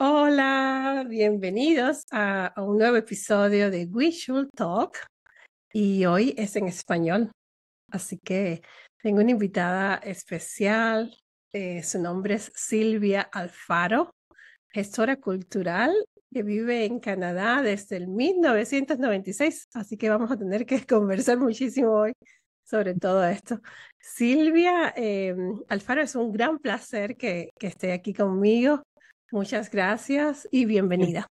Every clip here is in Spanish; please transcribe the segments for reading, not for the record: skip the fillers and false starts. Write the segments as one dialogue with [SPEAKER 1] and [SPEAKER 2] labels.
[SPEAKER 1] Hola, bienvenidos a un nuevo episodio de We Should Talk y hoy es en español, así que tengo una invitada especial. Su nombre es Silvia Alfaro, gestora cultural que vive en Canadá desde el 1996, así que vamos a tener que conversar muchísimo hoy sobre todo esto. Silvia Alfaro, es un gran placer que esté aquí conmigo. Muchas gracias y bienvenida.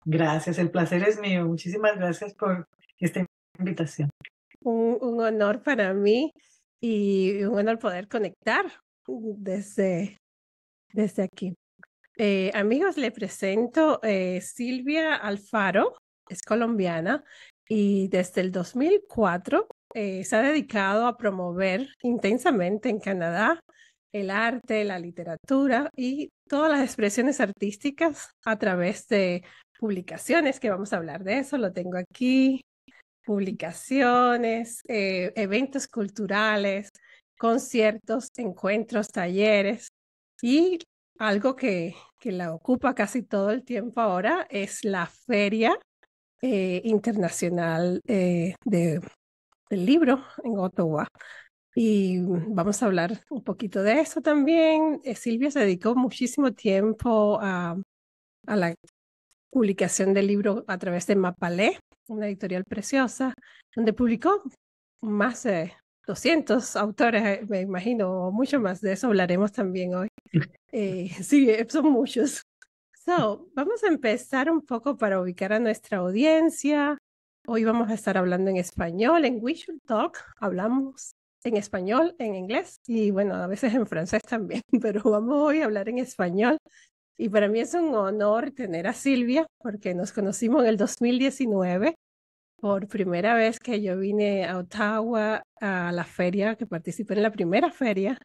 [SPEAKER 2] Gracias, el placer es mío. Muchísimas gracias por esta invitación.
[SPEAKER 1] Un honor para mí y un honor poder conectar desde aquí. Amigos, le presento Silvia Alfaro, es colombiana y desde el 2004 se ha dedicado a promover intensamente en Canadá el arte, la literatura y todas las expresiones artísticas a través de publicaciones, que vamos a hablar de eso, lo tengo aquí, publicaciones, eventos culturales, conciertos, encuentros, talleres y algo que la ocupa casi todo el tiempo ahora es la Feria Internacional del Libro en Ottawa. Y vamos a hablar un poquito de eso también. Silvia se dedicó muchísimo tiempo a la publicación del libro a través de Mapalé, una editorial preciosa, donde publicó más de 200 autores, me imagino, o mucho más. De eso hablaremos también hoy. Sí, son muchos. Vamos a empezar un poco para ubicar a nuestra audiencia. Hoy vamos a estar hablando en español, en We Should Talk. Hablamos en español, en inglés y bueno, a veces en francés también, pero vamos hoy a hablar en español. Y para mí es un honor tener a Silvia porque nos conocimos en el 2019 por primera vez que yo vine a Ottawa a la feria, que participé en la primera feria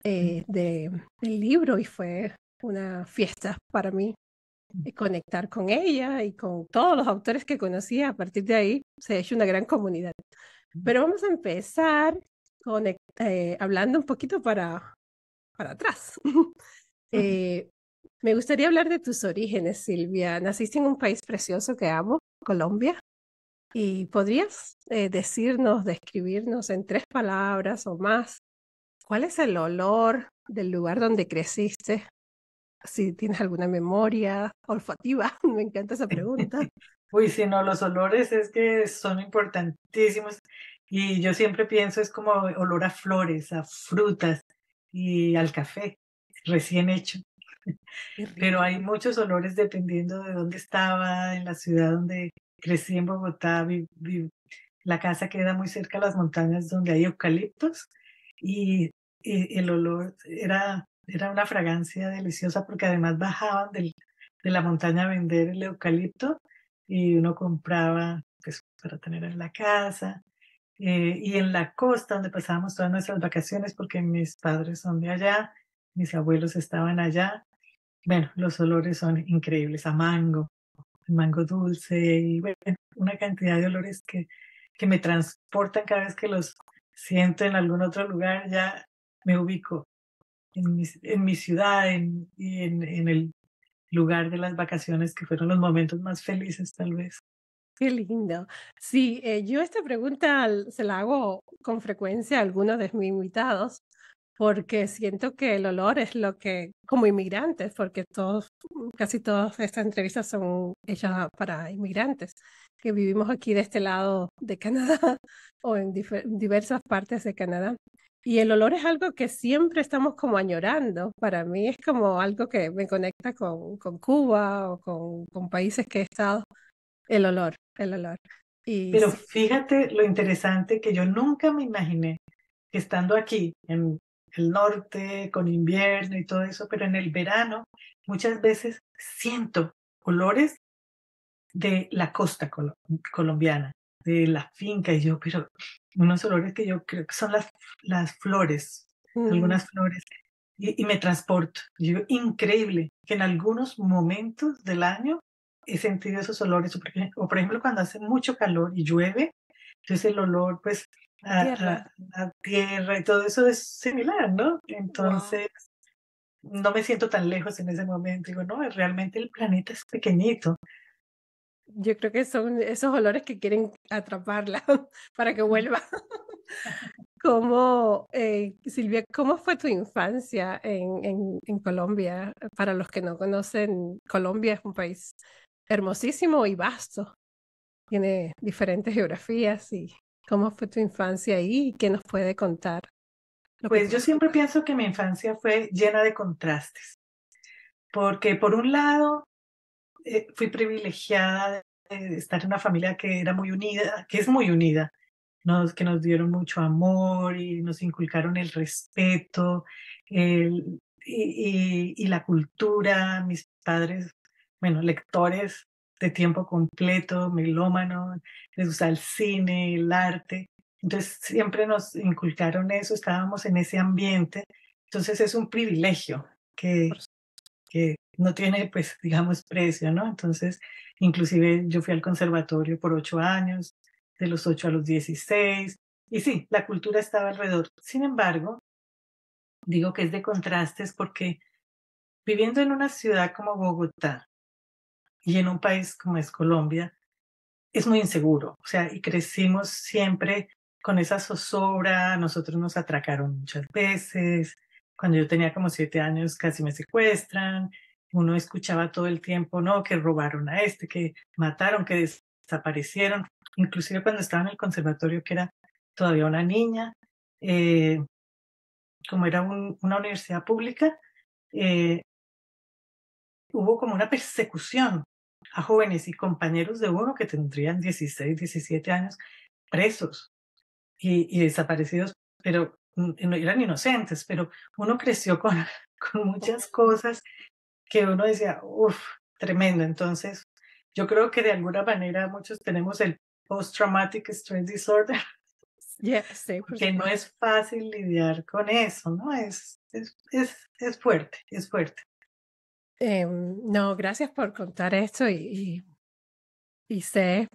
[SPEAKER 1] del libro y fue una fiesta para mí conectar con ella y con todos los autores que conocía. A partir de ahí se ha hecho una gran comunidad. Pero vamos a empezar hablando un poquito para atrás. Eh, Me gustaría hablar de tus orígenes, Silvia. Naciste en un país precioso que amo, Colombia. ¿Y podrías describirnos en 3 palabras o más, cuál es el olor del lugar donde creciste? Si tienes alguna memoria olfativa, me encanta esa pregunta.
[SPEAKER 2] Uy, sí, no, los olores es que son importantísimos y yo siempre pienso es como olor a flores, a frutas y al café recién hecho.
[SPEAKER 1] Qué
[SPEAKER 2] Pero
[SPEAKER 1] rico.
[SPEAKER 2] hay muchos olores dependiendo de dónde estaba, en la ciudad donde crecí en Bogotá. La casa queda muy cerca a las montañas donde hay eucaliptos y, el olor era una fragancia deliciosa porque además bajaban de la montaña a vender el eucalipto y uno compraba pues, para tener en la casa. Y en la costa donde pasábamos todas nuestras vacaciones porque mis padres son de allá, mis abuelos estaban allá. Bueno, los olores son increíbles, a mango, mango dulce y bueno, una cantidad de olores que me transportan cada vez que los siento en algún otro lugar, ya me ubico en mi ciudad en el lugar de las vacaciones que fueron los momentos más felices tal vez.
[SPEAKER 1] Qué lindo. Sí, yo esta pregunta se la hago con frecuencia a algunos de mis invitados, porque siento que el olor es lo que, como inmigrantes, porque casi todas estas entrevistas son hechas para inmigrantes que vivimos aquí de este lado de Canadá o en diversas partes de Canadá. Y el olor es algo que siempre estamos como añorando. Para mí es como algo que me conecta con Cuba o con países que he estado. El olor. Y
[SPEAKER 2] Pero
[SPEAKER 1] sí,
[SPEAKER 2] fíjate lo interesante que yo nunca me imaginé que estando aquí en el norte con invierno y todo eso, pero en el verano muchas veces siento olores de la costa colombiana, de la finca, y yo, pero unos olores que yo creo que son las flores,
[SPEAKER 1] mm,
[SPEAKER 2] algunas flores, y me transporto. Y yo, increíble que en algunos momentos del año he sentido esos olores, o por ejemplo cuando hace mucho calor y llueve, entonces el olor pues
[SPEAKER 1] tierra.
[SPEAKER 2] a tierra y todo eso es similar, ¿no?
[SPEAKER 1] Wow.
[SPEAKER 2] Entonces no me siento tan lejos en ese momento. Digo, no, realmente el planeta es pequeñito.
[SPEAKER 1] Yo creo que son esos olores que quieren atraparla para que vuelva. Silvia, cómo fue tu infancia en Colombia? Para los que no conocen, Colombia es un país hermosísimo y vasto. Tiene diferentes geografías y cómo fue tu infancia ahí y qué nos puede contar lo que
[SPEAKER 2] Pues
[SPEAKER 1] te...
[SPEAKER 2] yo siempre pienso que mi infancia fue llena de contrastes, porque por un lado fui privilegiada de estar en una familia que era muy unida, que es muy unida, que nos dieron mucho amor y nos inculcaron el respeto y la cultura. Mis padres, bueno, lectores de tiempo completo, melómanos, les gusta el cine, el arte. Entonces siempre nos inculcaron eso, estábamos en ese ambiente. Entonces es un privilegio
[SPEAKER 1] Por
[SPEAKER 2] que no tiene, pues, digamos, precio, ¿no? Entonces, inclusive yo fui al conservatorio por 8 años, de los 8 a los 16, y sí, la cultura estaba alrededor. Sin embargo, digo que es de contrastes porque viviendo en una ciudad como Bogotá y en un país como es Colombia, es muy inseguro, o sea, y crecimos siempre con esa zozobra. Nosotros nos atracaron muchas veces. Cuando yo tenía como 7 años casi me secuestran. Uno escuchaba todo el tiempo, no, que robaron a este, que mataron, que desaparecieron. Inclusive cuando estaba en el conservatorio, que era todavía una niña, eh, como era una universidad pública, eh, hubo como una persecución a jóvenes y compañeros de uno que tendrían 16, 17 años presos y desaparecidos, pero no eran inocentes, pero uno creció con, con muchas cosas que uno decía, uff, tremendo. Entonces, yo creo que de alguna manera muchos tenemos el post-traumatic stress disorder,
[SPEAKER 1] Yeah, sí, por
[SPEAKER 2] que no
[SPEAKER 1] supuesto.
[SPEAKER 2] es fácil lidiar con eso, ¿no? Es fuerte, es fuerte.
[SPEAKER 1] No, gracias por contar esto y sé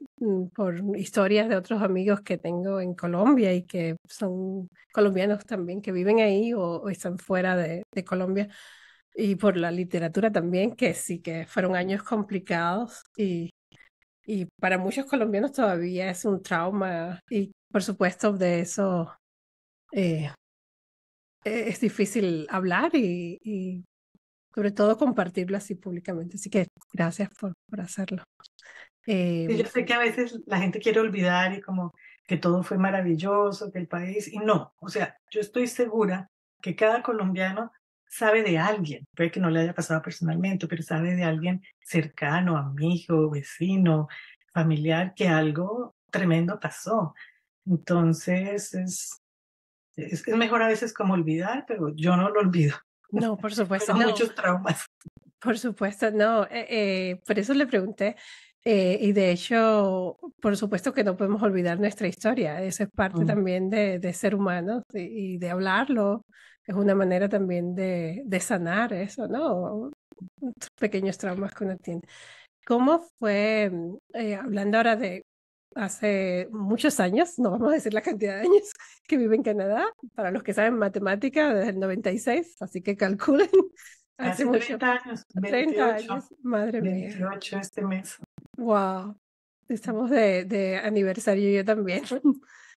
[SPEAKER 1] por historias de otros amigos que tengo en Colombia y que son colombianos también que viven ahí o están fuera de Colombia y por la literatura también que sí que fueron años complicados y para muchos colombianos todavía es un trauma y por supuesto de eso eh, es difícil hablar y sobre todo compartirlo así públicamente. Así que gracias por hacerlo.
[SPEAKER 2] Y
[SPEAKER 1] Eh,
[SPEAKER 2] yo sé que a veces la gente quiere olvidar y como que todo fue maravilloso, que el país, y no, o sea, yo estoy segura que cada colombiano sabe de alguien, puede que no le haya pasado personalmente, pero sabe de alguien cercano, amigo, vecino, familiar, que algo tremendo pasó. Entonces es mejor a veces como olvidar, pero yo no lo olvido.
[SPEAKER 1] no, por supuesto,
[SPEAKER 2] Fueron
[SPEAKER 1] no.
[SPEAKER 2] muchos traumas.
[SPEAKER 1] Por supuesto, no. Por eso le pregunté. Y de hecho, por supuesto que no podemos olvidar nuestra historia. Eso es parte
[SPEAKER 2] Mm.
[SPEAKER 1] también de ser humanos y de hablarlo. Es una manera también de sanar eso, ¿no? Pequeños traumas que uno tiene. ¿Cómo fue, hablando ahora de hace muchos años, no vamos a decir la cantidad de años que vive en Canadá, para los que saben matemática, desde el 96, así que calculen, hace
[SPEAKER 2] Casi
[SPEAKER 1] mucho,
[SPEAKER 2] 30 años,
[SPEAKER 1] 30
[SPEAKER 2] 28,
[SPEAKER 1] años, madre mía,
[SPEAKER 2] 28 este mes.
[SPEAKER 1] wow, estamos de aniversario yo también,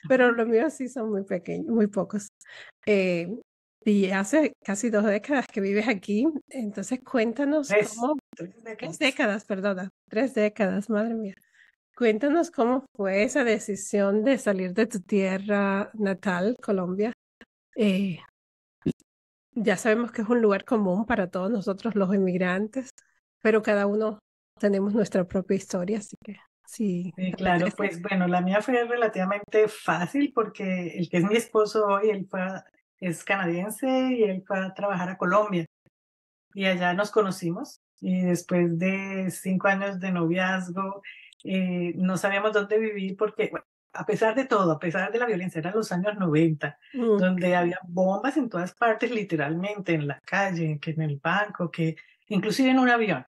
[SPEAKER 1] pero los míos sí son muy pequeños, muy pocos. Eh, y hace casi 2 décadas que vives aquí, entonces cuéntanos
[SPEAKER 2] Tres,
[SPEAKER 1] cómo,
[SPEAKER 2] tres
[SPEAKER 1] 3 décadas, perdona, 3 décadas, madre mía. Cuéntanos cómo fue esa decisión de salir de tu tierra natal, Colombia. Eh, ya sabemos que es un lugar común para todos nosotros los inmigrantes, pero cada uno tenemos nuestra propia historia, así que sí,
[SPEAKER 2] Sí,
[SPEAKER 1] ¿te
[SPEAKER 2] claro,
[SPEAKER 1] apetece?
[SPEAKER 2] pues bueno, la mía fue relativamente fácil porque el que es mi esposo hoy, es canadiense y él fue a trabajar a Colombia y allá nos conocimos y después de 5 años de noviazgo no sabíamos dónde vivir porque, bueno, a pesar de todo, a pesar de la violencia, eran los años 90,
[SPEAKER 1] Mm,
[SPEAKER 2] donde había bombas en todas partes, literalmente, en la calle, que en el banco, que inclusive en un avión.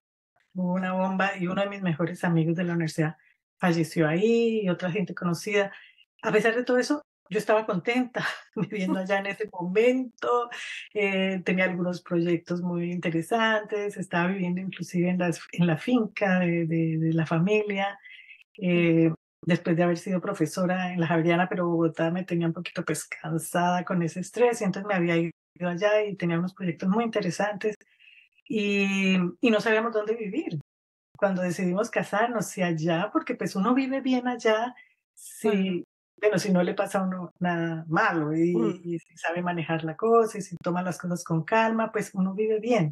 [SPEAKER 2] Hubo una bomba y uno de mis mejores amigos de la universidad falleció ahí y otra gente conocida. A pesar de todo eso, yo estaba contenta viviendo allá en ese momento, tenía algunos proyectos muy interesantes, estaba viviendo inclusive en la finca de la familia, eh, después de haber sido profesora en la Javeriana, pero Bogotá me tenía un poquito pues cansada con ese estrés, y entonces me había ido allá y tenía unos proyectos muy interesantes y no sabíamos dónde vivir. Cuando decidimos casarnos, si allá, porque pues uno vive bien allá,
[SPEAKER 1] Claro.
[SPEAKER 2] si, bueno, si no le pasa a uno nada malo
[SPEAKER 1] Mm.
[SPEAKER 2] y si sabe manejar la cosa y si toma las cosas con calma, pues uno vive bien.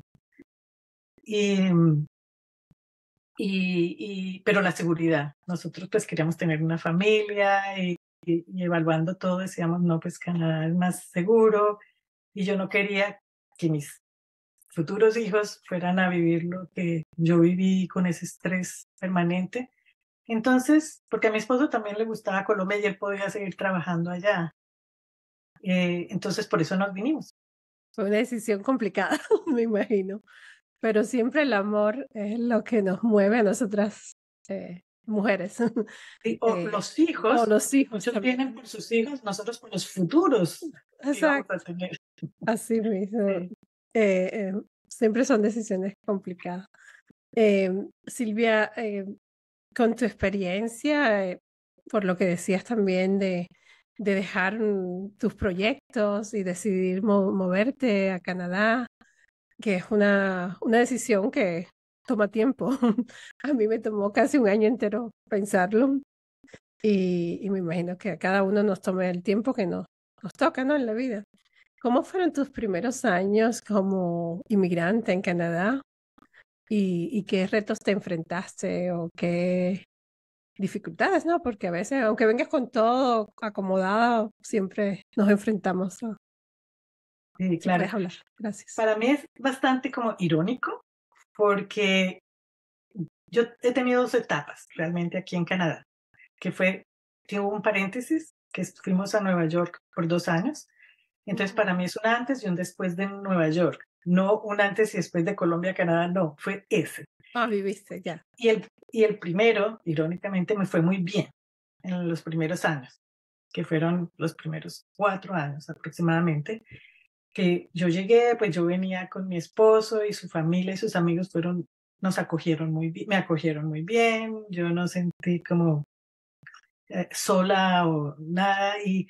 [SPEAKER 2] Y, pero la seguridad, nosotros pues queríamos tener una familia y evaluando todo decíamos, no, pues Canadá es más seguro y yo no quería que mis futuros hijos fueran a vivir lo que yo viví con ese estrés permanente. Entonces, porque a mi esposo también le gustaba Colombia y él podía seguir trabajando allá. Entonces, por eso nos vinimos.
[SPEAKER 1] Fue una decisión complicada, me imagino, pero siempre el amor es lo que nos mueve a nosotras, mujeres.
[SPEAKER 2] Y, o
[SPEAKER 1] Eh,
[SPEAKER 2] los
[SPEAKER 1] o
[SPEAKER 2] hijos,
[SPEAKER 1] los hijos
[SPEAKER 2] muchos vienen
[SPEAKER 1] también.
[SPEAKER 2] por sus hijos, nosotros por los futuros que íbamos a
[SPEAKER 1] Exacto,
[SPEAKER 2] tener.
[SPEAKER 1] así mismo.
[SPEAKER 2] Sí,
[SPEAKER 1] Siempre son decisiones complicadas. Silvia, con tu experiencia, por lo que decías también de dejar tus proyectos y decidir moverte a Canadá, que es una decisión que toma tiempo. A mí me tomó casi un año entero pensarlo y me imagino que a cada uno nos tome el tiempo que nos toca, ¿no? En la vida. ¿Cómo fueron tus primeros años como inmigrante en Canadá? Y qué retos te enfrentaste o qué dificultades, ¿no? Porque a veces, aunque vengas con todo acomodado, siempre nos enfrentamos. ¿No?
[SPEAKER 2] sí,
[SPEAKER 1] Si
[SPEAKER 2] claro.
[SPEAKER 1] puedes hablar. Gracias.
[SPEAKER 2] Para mí es bastante como irónico porque yo he tenido dos etapas realmente aquí en Canadá, que fue, que hubo un paréntesis, que fuimos a Nueva York por 2 años. Entonces,
[SPEAKER 1] Ujú.
[SPEAKER 2] para mí es un antes y un después de Nueva York. No un antes y después de Colombia a Canadá, no, fue ese.
[SPEAKER 1] Ah, viviste ya.
[SPEAKER 2] Y el primero, irónicamente, me fue muy bien en los primeros años, que fueron los primeros 4 años aproximadamente, que yo llegué, pues yo venía con mi esposo y su familia y sus amigos nos acogieron muy bien, me acogieron muy bien, yo no sentí como sola o nada. Y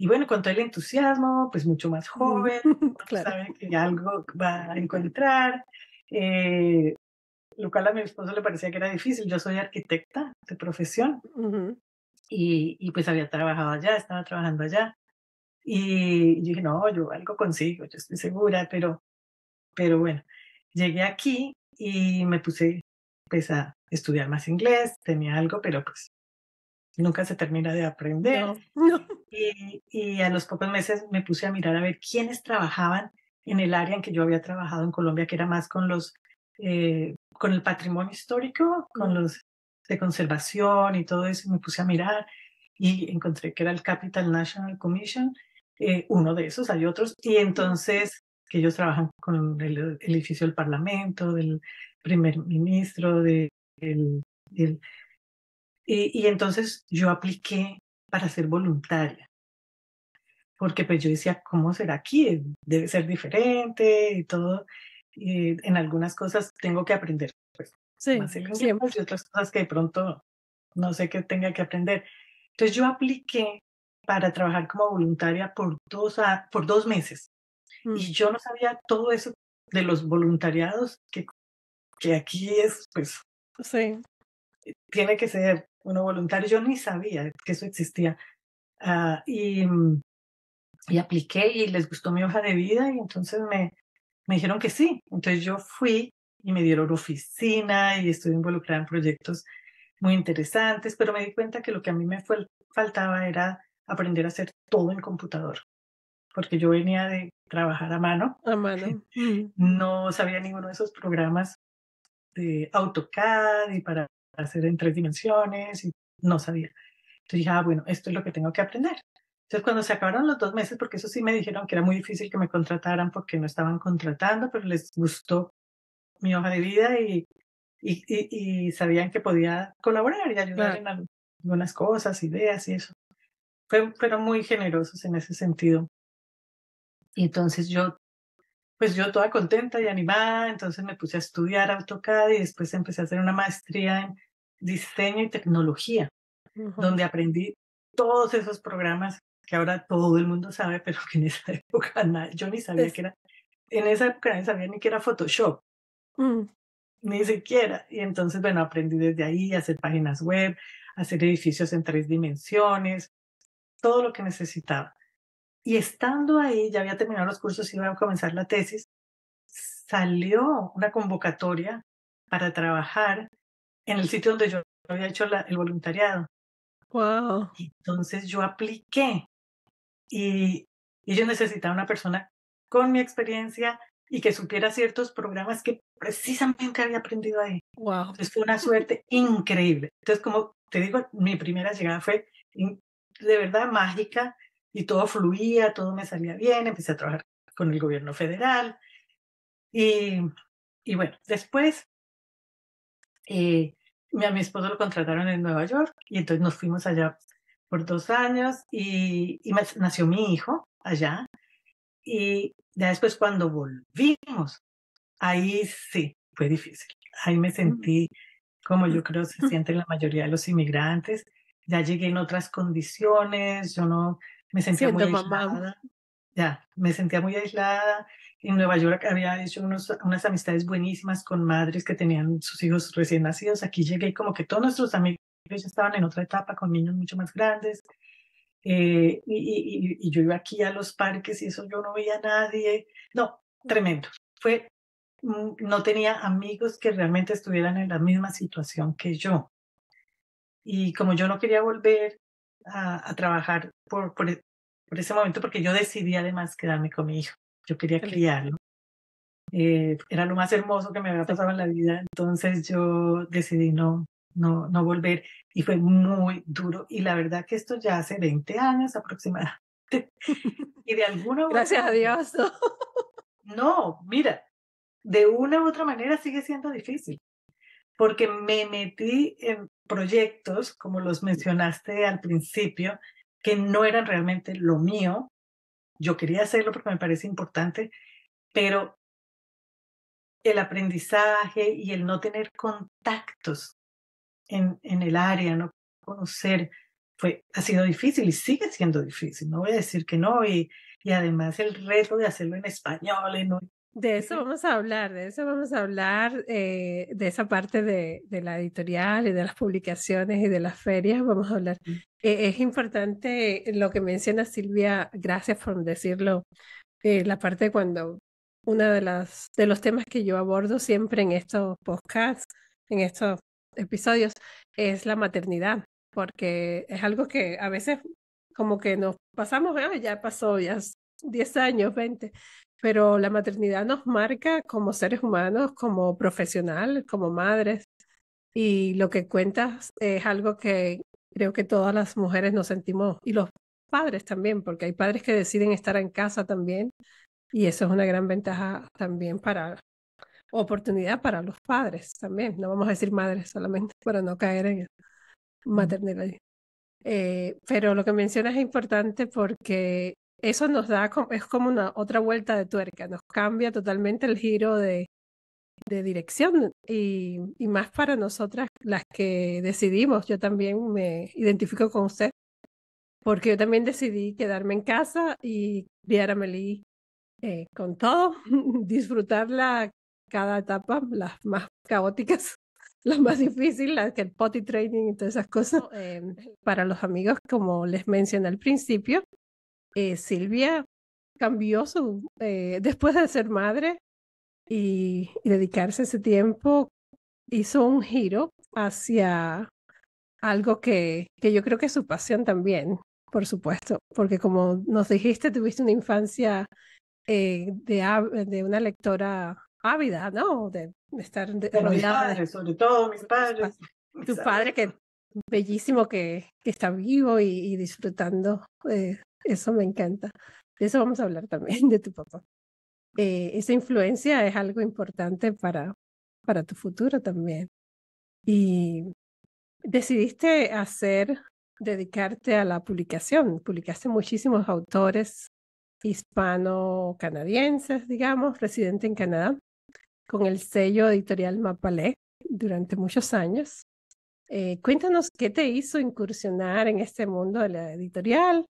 [SPEAKER 2] bueno, con todo el entusiasmo, pues mucho más
[SPEAKER 1] Ujú.
[SPEAKER 2] joven, uno
[SPEAKER 1] Claro.
[SPEAKER 2] sabe que algo va a encontrar, eh, lo cual a mi esposo le parecía que era difícil. Yo soy arquitecta de profesión
[SPEAKER 1] Ujú.
[SPEAKER 2] y pues había trabajado allá, estaba trabajando allá. Y yo dije, no, yo algo consigo, yo estoy segura, pero bueno, llegué aquí y me puse pues a estudiar más inglés, tenía algo, pero pues nunca se termina de aprender.
[SPEAKER 1] No, no.
[SPEAKER 2] Y a los pocos meses me puse a mirar a ver quiénes trabajaban en el área en que yo había trabajado en Colombia, que era más con el patrimonio histórico, con
[SPEAKER 1] Mm.
[SPEAKER 2] los de conservación y todo eso. Me puse a mirar y encontré que era el Capital National Commission, uno de esos, hay otros, y
[SPEAKER 1] Mm.
[SPEAKER 2] entonces que ellos trabajan con el edificio del Parlamento, del primer ministro, del- y entonces yo apliqué para ser voluntaria porque pues yo decía, ¿cómo será aquí? Debe ser diferente y todo. Y en algunas cosas tengo que aprender, pues,
[SPEAKER 1] Sí,
[SPEAKER 2] más el inglés
[SPEAKER 1] siempre.
[SPEAKER 2] y otras cosas que de pronto no sé qué tenga que aprender. Entonces yo apliqué para trabajar como voluntaria por 2 meses
[SPEAKER 1] Mm.
[SPEAKER 2] y yo no sabía todo eso de los voluntariados que aquí es, pues,
[SPEAKER 1] Sí.
[SPEAKER 2] tiene que ser uno voluntario. Yo ni sabía que eso existía. Ah, y apliqué y les gustó mi hoja de vida y entonces me dijeron que sí. Entonces yo fui y me dieron oficina y estuve involucrada en proyectos muy interesantes, pero me di cuenta que lo que a mí faltaba era aprender a hacer todo en computador, porque yo venía de trabajar a mano,
[SPEAKER 1] A mano. Mm.
[SPEAKER 2] no sabía ninguno de esos programas de AutoCAD y para hacer en 3 dimensiones y no sabía. Entonces dije, bueno, esto es lo que tengo que aprender. Entonces, cuando se acabaron los 2 meses, porque eso sí me dijeron que era muy difícil que me contrataran porque no estaban contratando, pero les gustó mi hoja de vida y sabían que podía colaborar y ayudar
[SPEAKER 1] Claro.
[SPEAKER 2] en algunas cosas, ideas y eso. fueron muy generosos en ese sentido. Y entonces pues yo toda contenta y animada, entonces me puse a estudiar AutoCAD y después empecé a hacer una maestría en diseño y tecnología,
[SPEAKER 1] Ujú.
[SPEAKER 2] donde aprendí todos esos programas que ahora todo el mundo sabe, pero que en esa época yo ni sabía
[SPEAKER 1] Es-
[SPEAKER 2] que era, en esa época nadie sabía ni que era Photoshop,
[SPEAKER 1] mm,
[SPEAKER 2] ni siquiera. Y entonces, bueno, aprendí desde ahí a hacer páginas web, a hacer edificios en 3 dimensiones, todo lo que necesitaba. Y estando ahí, ya había terminado los cursos, iba a comenzar la tesis, salió una convocatoria para trabajar en el sitio donde yo había hecho el voluntariado.
[SPEAKER 1] wow,
[SPEAKER 2] Y entonces yo apliqué y ellos necesitaban una persona con mi experiencia y que supiera ciertos programas que precisamente había aprendido ahí.
[SPEAKER 1] wow,
[SPEAKER 2] Entonces fue una suerte increíble. Entonces, como te digo, mi primera llegada fue de verdad mágica y todo fluía, todo me salía bien. Empecé a trabajar con el gobierno federal y, y bueno, después eh, a mi esposo lo contrataron en Nueva York y entonces nos fuimos allá por 2 años y nació mi hijo allá. Y ya después cuando volvimos, ahí sí, fue difícil. Ahí me
[SPEAKER 1] mm,
[SPEAKER 2] sentí como yo creo se sienten la mayoría de los inmigrantes. Ya llegué en otras condiciones, yo no me sentía muy
[SPEAKER 1] siendo mamá.
[SPEAKER 2] aislada, ya, me sentía muy aislada. En Nueva York había hecho unas amistades buenísimas con madres que tenían sus hijos recién nacidos. Aquí llegué y como que todos nuestros amigos ya estaban en otra etapa con niños mucho más grandes. Y yo iba aquí a los parques y eso yo no veía a nadie. No, tremendo. No tenía amigos que realmente estuvieran en la misma situación que yo. Y como yo no quería volver a trabajar por ese momento, porque yo decidí además quedarme con mi hijo, yo quería
[SPEAKER 1] Qué lindo.
[SPEAKER 2] criarlo. Era lo más hermoso que me había
[SPEAKER 1] Sí.
[SPEAKER 2] pasado en la vida, entonces yo decidí no volver y fue muy duro. Y la verdad que esto ya hace 20 años aproximadamente. Y de alguna u otra
[SPEAKER 1] Gracias a
[SPEAKER 2] manera,
[SPEAKER 1] Dios, ¿no?
[SPEAKER 2] no, mira, de una u otra manera sigue siendo difícil porque me metí en proyectos, como los mencionaste al principio, que no eran realmente lo mío. Yo quería hacerlo porque me parece importante, pero el aprendizaje y el no tener contactos en el área, no conocer, ha sido difícil y sigue siendo difícil. No voy a decir que no. Y además el reto de hacerlo en español,
[SPEAKER 1] De eso vamos a hablar, de eso vamos a hablar, de esa parte de la editorial y de las publicaciones y de las ferias, vamos a hablar. Es importante lo que menciona Silvia, gracias por decirlo, la parte cuando una de los temas que yo abordo siempre en estos podcasts, en estos episodios, es la maternidad, porque es algo que a veces como que nos pasamos, "Ah, ya pasó, ya 10 años, 20", pero la maternidad nos marca como seres humanos, como profesional, como madres, y lo que cuentas es algo que creo que todas las mujeres nos sentimos, y los padres también, porque hay padres que deciden estar en casa también, y eso es una gran ventaja también oportunidad para los padres también. No vamos a decir madres solamente para no caer en maternidad. Pero lo que mencionas es importante porque eso nos da, es como una otra vuelta de tuerca, nos cambia totalmente el giro de dirección y más para nosotras las que decidimos. Yo también me identifico con usted porque yo también decidí quedarme en casa y criar a Meli con todo, disfrutarla cada etapa, las más caóticas, las más difíciles, las que el potty training y todas esas cosas. Para los amigos, como les mencioné al principio, Silvia cambió después de ser madre y dedicarse ese tiempo, hizo un giro hacia algo que yo creo que es su pasión también, por supuesto, porque como nos dijiste, tuviste una infancia de una lectora ávida, ¿no? De estar
[SPEAKER 2] de mis
[SPEAKER 1] rodeada
[SPEAKER 2] padres, sobre todo mis
[SPEAKER 1] de
[SPEAKER 2] padres,
[SPEAKER 1] tu
[SPEAKER 2] mis
[SPEAKER 1] padre,
[SPEAKER 2] abuelos.
[SPEAKER 1] que bellísimo que está vivo y disfrutando. Eso me encanta. De eso vamos a hablar también, de tu papá. Esa influencia es algo importante para tu futuro también. Y decidiste hacer dedicarte a la publicación. Publicaste muchísimos autores hispano-canadienses, digamos, residentes en Canadá, con el sello editorial Mapalé durante muchos años. Cuéntanos qué te hizo incursionar en este mundo de la editorial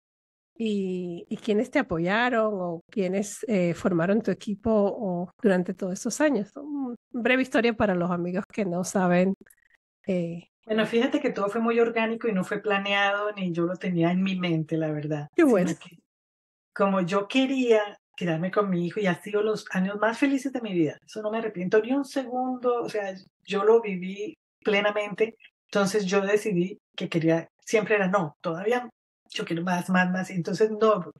[SPEAKER 1] y quiénes te apoyaron o quiénes formaron tu equipo durante todos esos años. Una breve historia para los amigos que no saben. eh,
[SPEAKER 2] Bueno, fíjate que todo fue muy orgánico y no fue planeado ni yo lo tenía en mi mente, la verdad,
[SPEAKER 1] Qué bueno.
[SPEAKER 2] sino que como yo quería quedarme con mi hijo y ha sido los años más felices de mi vida. Eso no me arrepiento ni un segundo, o sea, yo lo viví plenamente. Entonces yo decidí que quería, siempre era no, todavía yo quiero más, más, más. Y entonces no,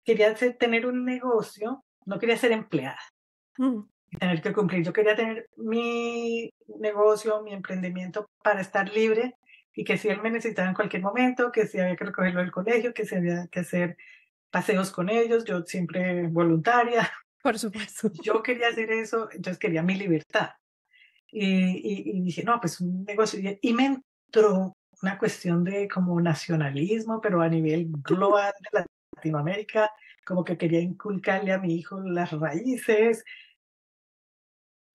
[SPEAKER 2] quería tener un negocio, no quería ser empleada
[SPEAKER 1] Mm,
[SPEAKER 2] y tener que cumplir. Yo quería tener mi negocio, mi emprendimiento para estar libre y que si él me necesitaba en cualquier momento, que si había que recogerlo del colegio, que si había que hacer paseos con ellos, yo siempre voluntaria.
[SPEAKER 1] por supuesto.
[SPEAKER 2] Yo quería hacer eso, entonces quería mi libertad. Y dije, no, pues un negocio. Y me entró una cuestión de como nacionalismo, pero a nivel global de Latinoamérica, como que quería inculcarle a mi hijo las raíces.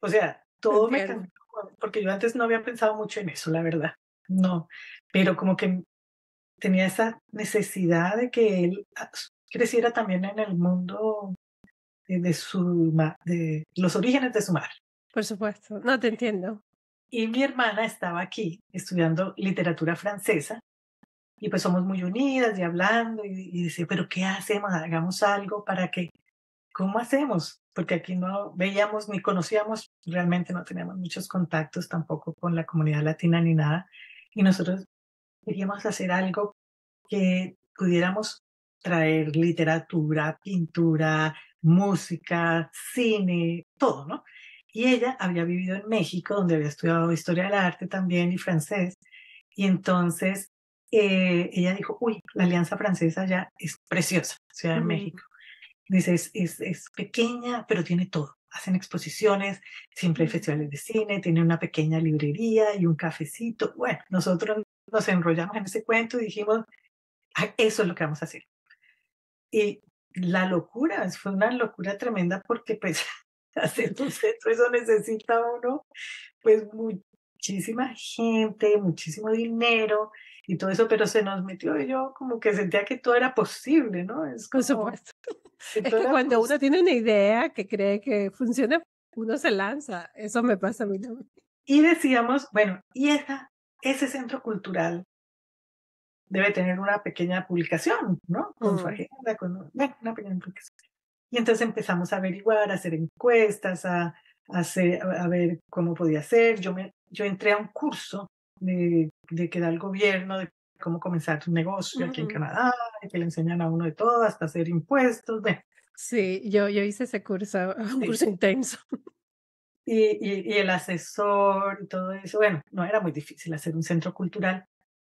[SPEAKER 2] O sea, todo me
[SPEAKER 1] Entiendo.
[SPEAKER 2] cambió, porque yo antes no había pensado mucho en eso, la verdad. No, pero como que tenía esa necesidad de que él creciera también en el mundo de los orígenes de su madre.
[SPEAKER 1] Por supuesto. No te entiendo.
[SPEAKER 2] Y mi hermana estaba aquí estudiando literatura francesa y pues somos muy unidas y hablando y dice, pero ¿qué hacemos? Hagamos algo para que, ¿cómo hacemos? Porque aquí no veíamos ni conocíamos, realmente no teníamos muchos contactos tampoco con la comunidad latina ni nada. Y nosotros queríamos hacer algo que pudiéramos traer literatura, pintura, música, cine, todo, ¿no? Y ella había vivido en México, donde había estudiado historia del arte también y francés. Y entonces ella dijo, uy, la Alianza Francesa ya es preciosa, Ciudad de
[SPEAKER 1] Mm,
[SPEAKER 2] México. Dice, es pequeña, pero tiene todo. Hacen exposiciones, siempre hay
[SPEAKER 1] mm.
[SPEAKER 2] festivales de cine, tiene una pequeña librería y un cafecito. Bueno, nosotros nos enrollamos en ese cuento y dijimos, "Ay, eso es lo que vamos a hacer". Y la locura, fue una locura tremenda porque pues hacer un centro, eso necesita uno, pues muchísima gente, muchísimo dinero y todo eso, pero se nos metió y yo como que sentía que todo era posible, ¿no? Es
[SPEAKER 1] Por
[SPEAKER 2] como
[SPEAKER 1] supuesto.
[SPEAKER 2] que
[SPEAKER 1] Es
[SPEAKER 2] todo
[SPEAKER 1] que
[SPEAKER 2] era
[SPEAKER 1] cuando
[SPEAKER 2] posible.
[SPEAKER 1] uno tiene una idea que cree que funciona, uno se lanza. Eso me pasa a mí también.
[SPEAKER 2] Y decíamos, bueno, y ese centro cultural debe tener una pequeña publicación, ¿no? Con su
[SPEAKER 1] Mm,
[SPEAKER 2] agenda, bueno, una pequeña publicación. Y entonces empezamos a averiguar, a hacer encuestas, a ver cómo podía ser. Yo entré a un curso de que da el gobierno, de cómo comenzar un negocio aquí en
[SPEAKER 1] mm.
[SPEAKER 2] Canadá, y que le enseñan a uno de todo, hasta hacer impuestos. Bueno,
[SPEAKER 1] Sí, yo hice ese curso, un
[SPEAKER 2] sí.
[SPEAKER 1] curso intenso.
[SPEAKER 2] Y el asesor y todo eso. Bueno, no era muy difícil hacer un centro cultural,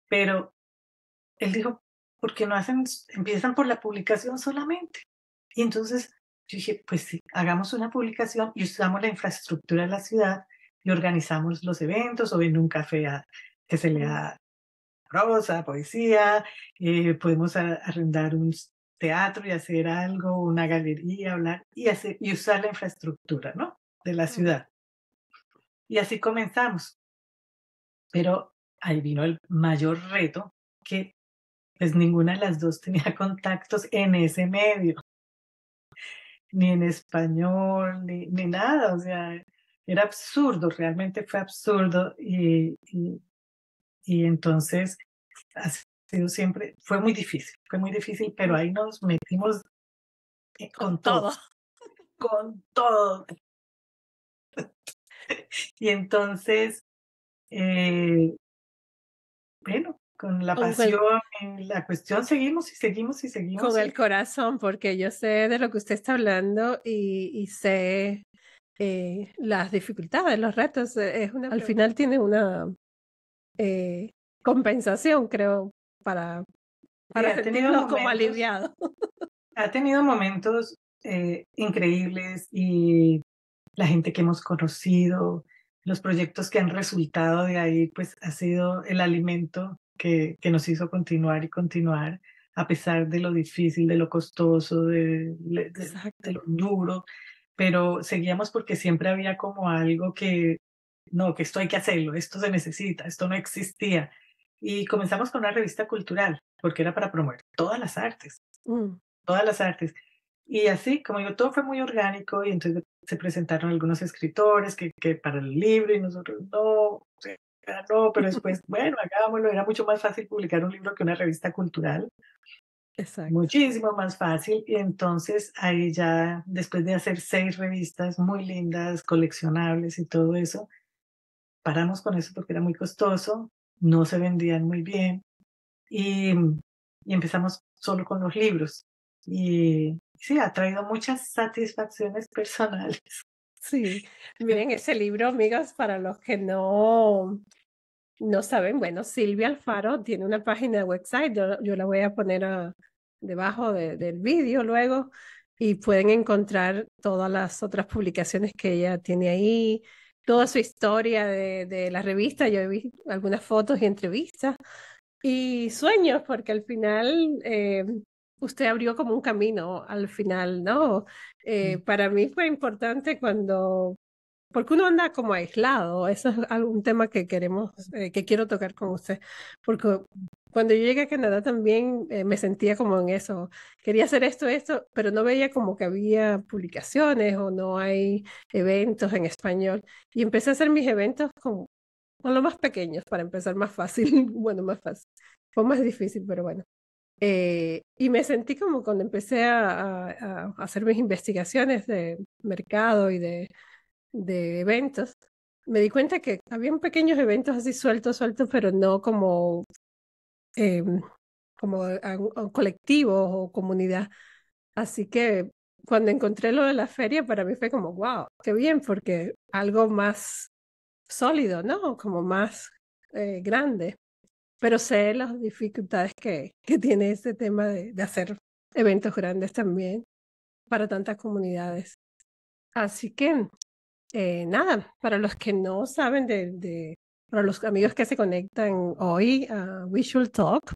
[SPEAKER 2] pero él dijo, ¿por qué no empiezan por la publicación solamente? Y entonces yo dije, pues sí, hagamos una publicación y usamos la infraestructura de la ciudad y organizamos los eventos o en un café que se
[SPEAKER 1] Mm,
[SPEAKER 2] lea prosa, poesía, podemos arrendar un teatro y hacer algo, una galería, hablar y usar la infraestructura, ¿no? De la
[SPEAKER 1] mm.
[SPEAKER 2] ciudad. Y así comenzamos. Pero ahí vino el mayor reto que pues ninguna de las dos tenía contactos en ese medio, ni en español, ni nada, o sea, era absurdo, realmente fue absurdo y entonces ha sido siempre, fue muy difícil, pero
[SPEAKER 1] Mm,
[SPEAKER 2] ahí nos metimos
[SPEAKER 1] con todo.
[SPEAKER 2] con todo. Y entonces, eh, bueno, con la
[SPEAKER 1] Con el,
[SPEAKER 2] pasión en la cuestión seguimos y seguimos y
[SPEAKER 1] con
[SPEAKER 2] seguimos
[SPEAKER 1] el corazón, porque yo sé de lo que usted está hablando y sé las dificultades, los retos. Al final tiene una eh, compensación, creo, para,
[SPEAKER 2] sí,
[SPEAKER 1] para sentirnos como aliviados.
[SPEAKER 2] ha tenido momentos increíbles y la gente que hemos conocido, los proyectos que han resultado de ahí, pues ha sido el alimento que nos hizo continuar y continuar, a pesar de lo difícil, de lo costoso, de
[SPEAKER 1] Exacto.
[SPEAKER 2] lo duro, pero seguíamos porque siempre había como algo que, no, que esto hay que hacerlo, esto se necesita, esto no existía. Y comenzamos con una revista cultural, porque era para promover todas las artes,
[SPEAKER 1] Mm,
[SPEAKER 2] todas las artes. Y así, como digo, todo fue muy orgánico y entonces se presentaron algunos escritores que para el libro y nosotros no, o sea, no, pero después, bueno, hagámoslo, era mucho más fácil publicar un libro que una revista cultural,
[SPEAKER 1] exacto.
[SPEAKER 2] muchísimo más fácil. Y entonces ahí ya, después de hacer 6 revistas muy lindas, coleccionables y todo eso, paramos con eso porque era muy costoso, no se vendían muy bien y, y empezamos solo con los libros. Y sí, ha traído muchas satisfacciones personales.
[SPEAKER 1] Sí. Miren, ese libro, amigas, para los que no saben, bueno, Silvia Alfaro tiene una página de website, yo la voy a poner debajo del vídeo luego y pueden encontrar todas las otras publicaciones que ella tiene ahí, toda su historia de la revista, yo he visto algunas fotos y entrevistas y sueños, porque al final usted abrió como un camino al final, ¿no? Para mí fue importante porque uno anda como aislado, eso es un tema que que quiero tocar con usted, porque cuando yo llegué a Canadá también me sentía como en eso, quería hacer esto, pero no veía como que había publicaciones o no hay eventos en español, y empecé a hacer mis eventos con los más pequeños para empezar más fácil, bueno, más fácil, fue más difícil, pero bueno. Y me sentí como cuando empecé a hacer mis investigaciones de mercado y de eventos, me di cuenta que habían pequeños eventos así sueltos, pero no eh, como colectivos o comunidad. Así que cuando encontré lo de la feria, para mí fue como, wow, qué bien, porque algo más sólido, ¿no? Como más grande. Pero sé las dificultades que tiene este tema de hacer eventos grandes también para tantas comunidades. Así que nada, para los que no saben para los amigos que se conectan hoy a Visual Talk,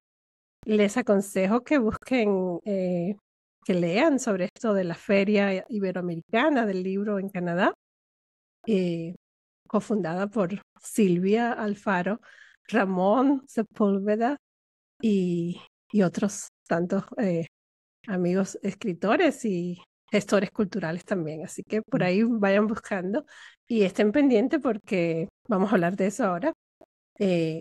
[SPEAKER 1] les aconsejo que busquen, que lean sobre esto de la Feria Iberoamericana del Libro en Canadá, eh, cofundada por Silvia Alfaro, Ramón Sepúlveda y, y otros tantos amigos escritores y gestores culturales también. Así que por ahí vayan buscando y estén pendientes porque vamos a hablar de eso ahora. Eh,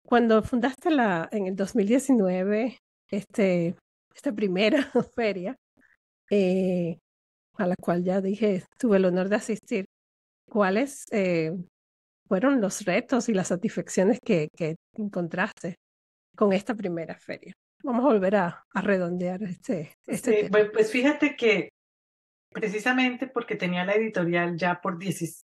[SPEAKER 1] Cuando fundaste en el 2019 esta primera feria, eh, a la cual ya dije, tuve el honor de asistir, ¿cuáles fueron los retos y las satisfacciones que encontraste con esta primera feria? Vamos a volver a redondear este
[SPEAKER 2] Sí,
[SPEAKER 1] tema.
[SPEAKER 2] pues fíjate que precisamente porque tenía la editorial ya por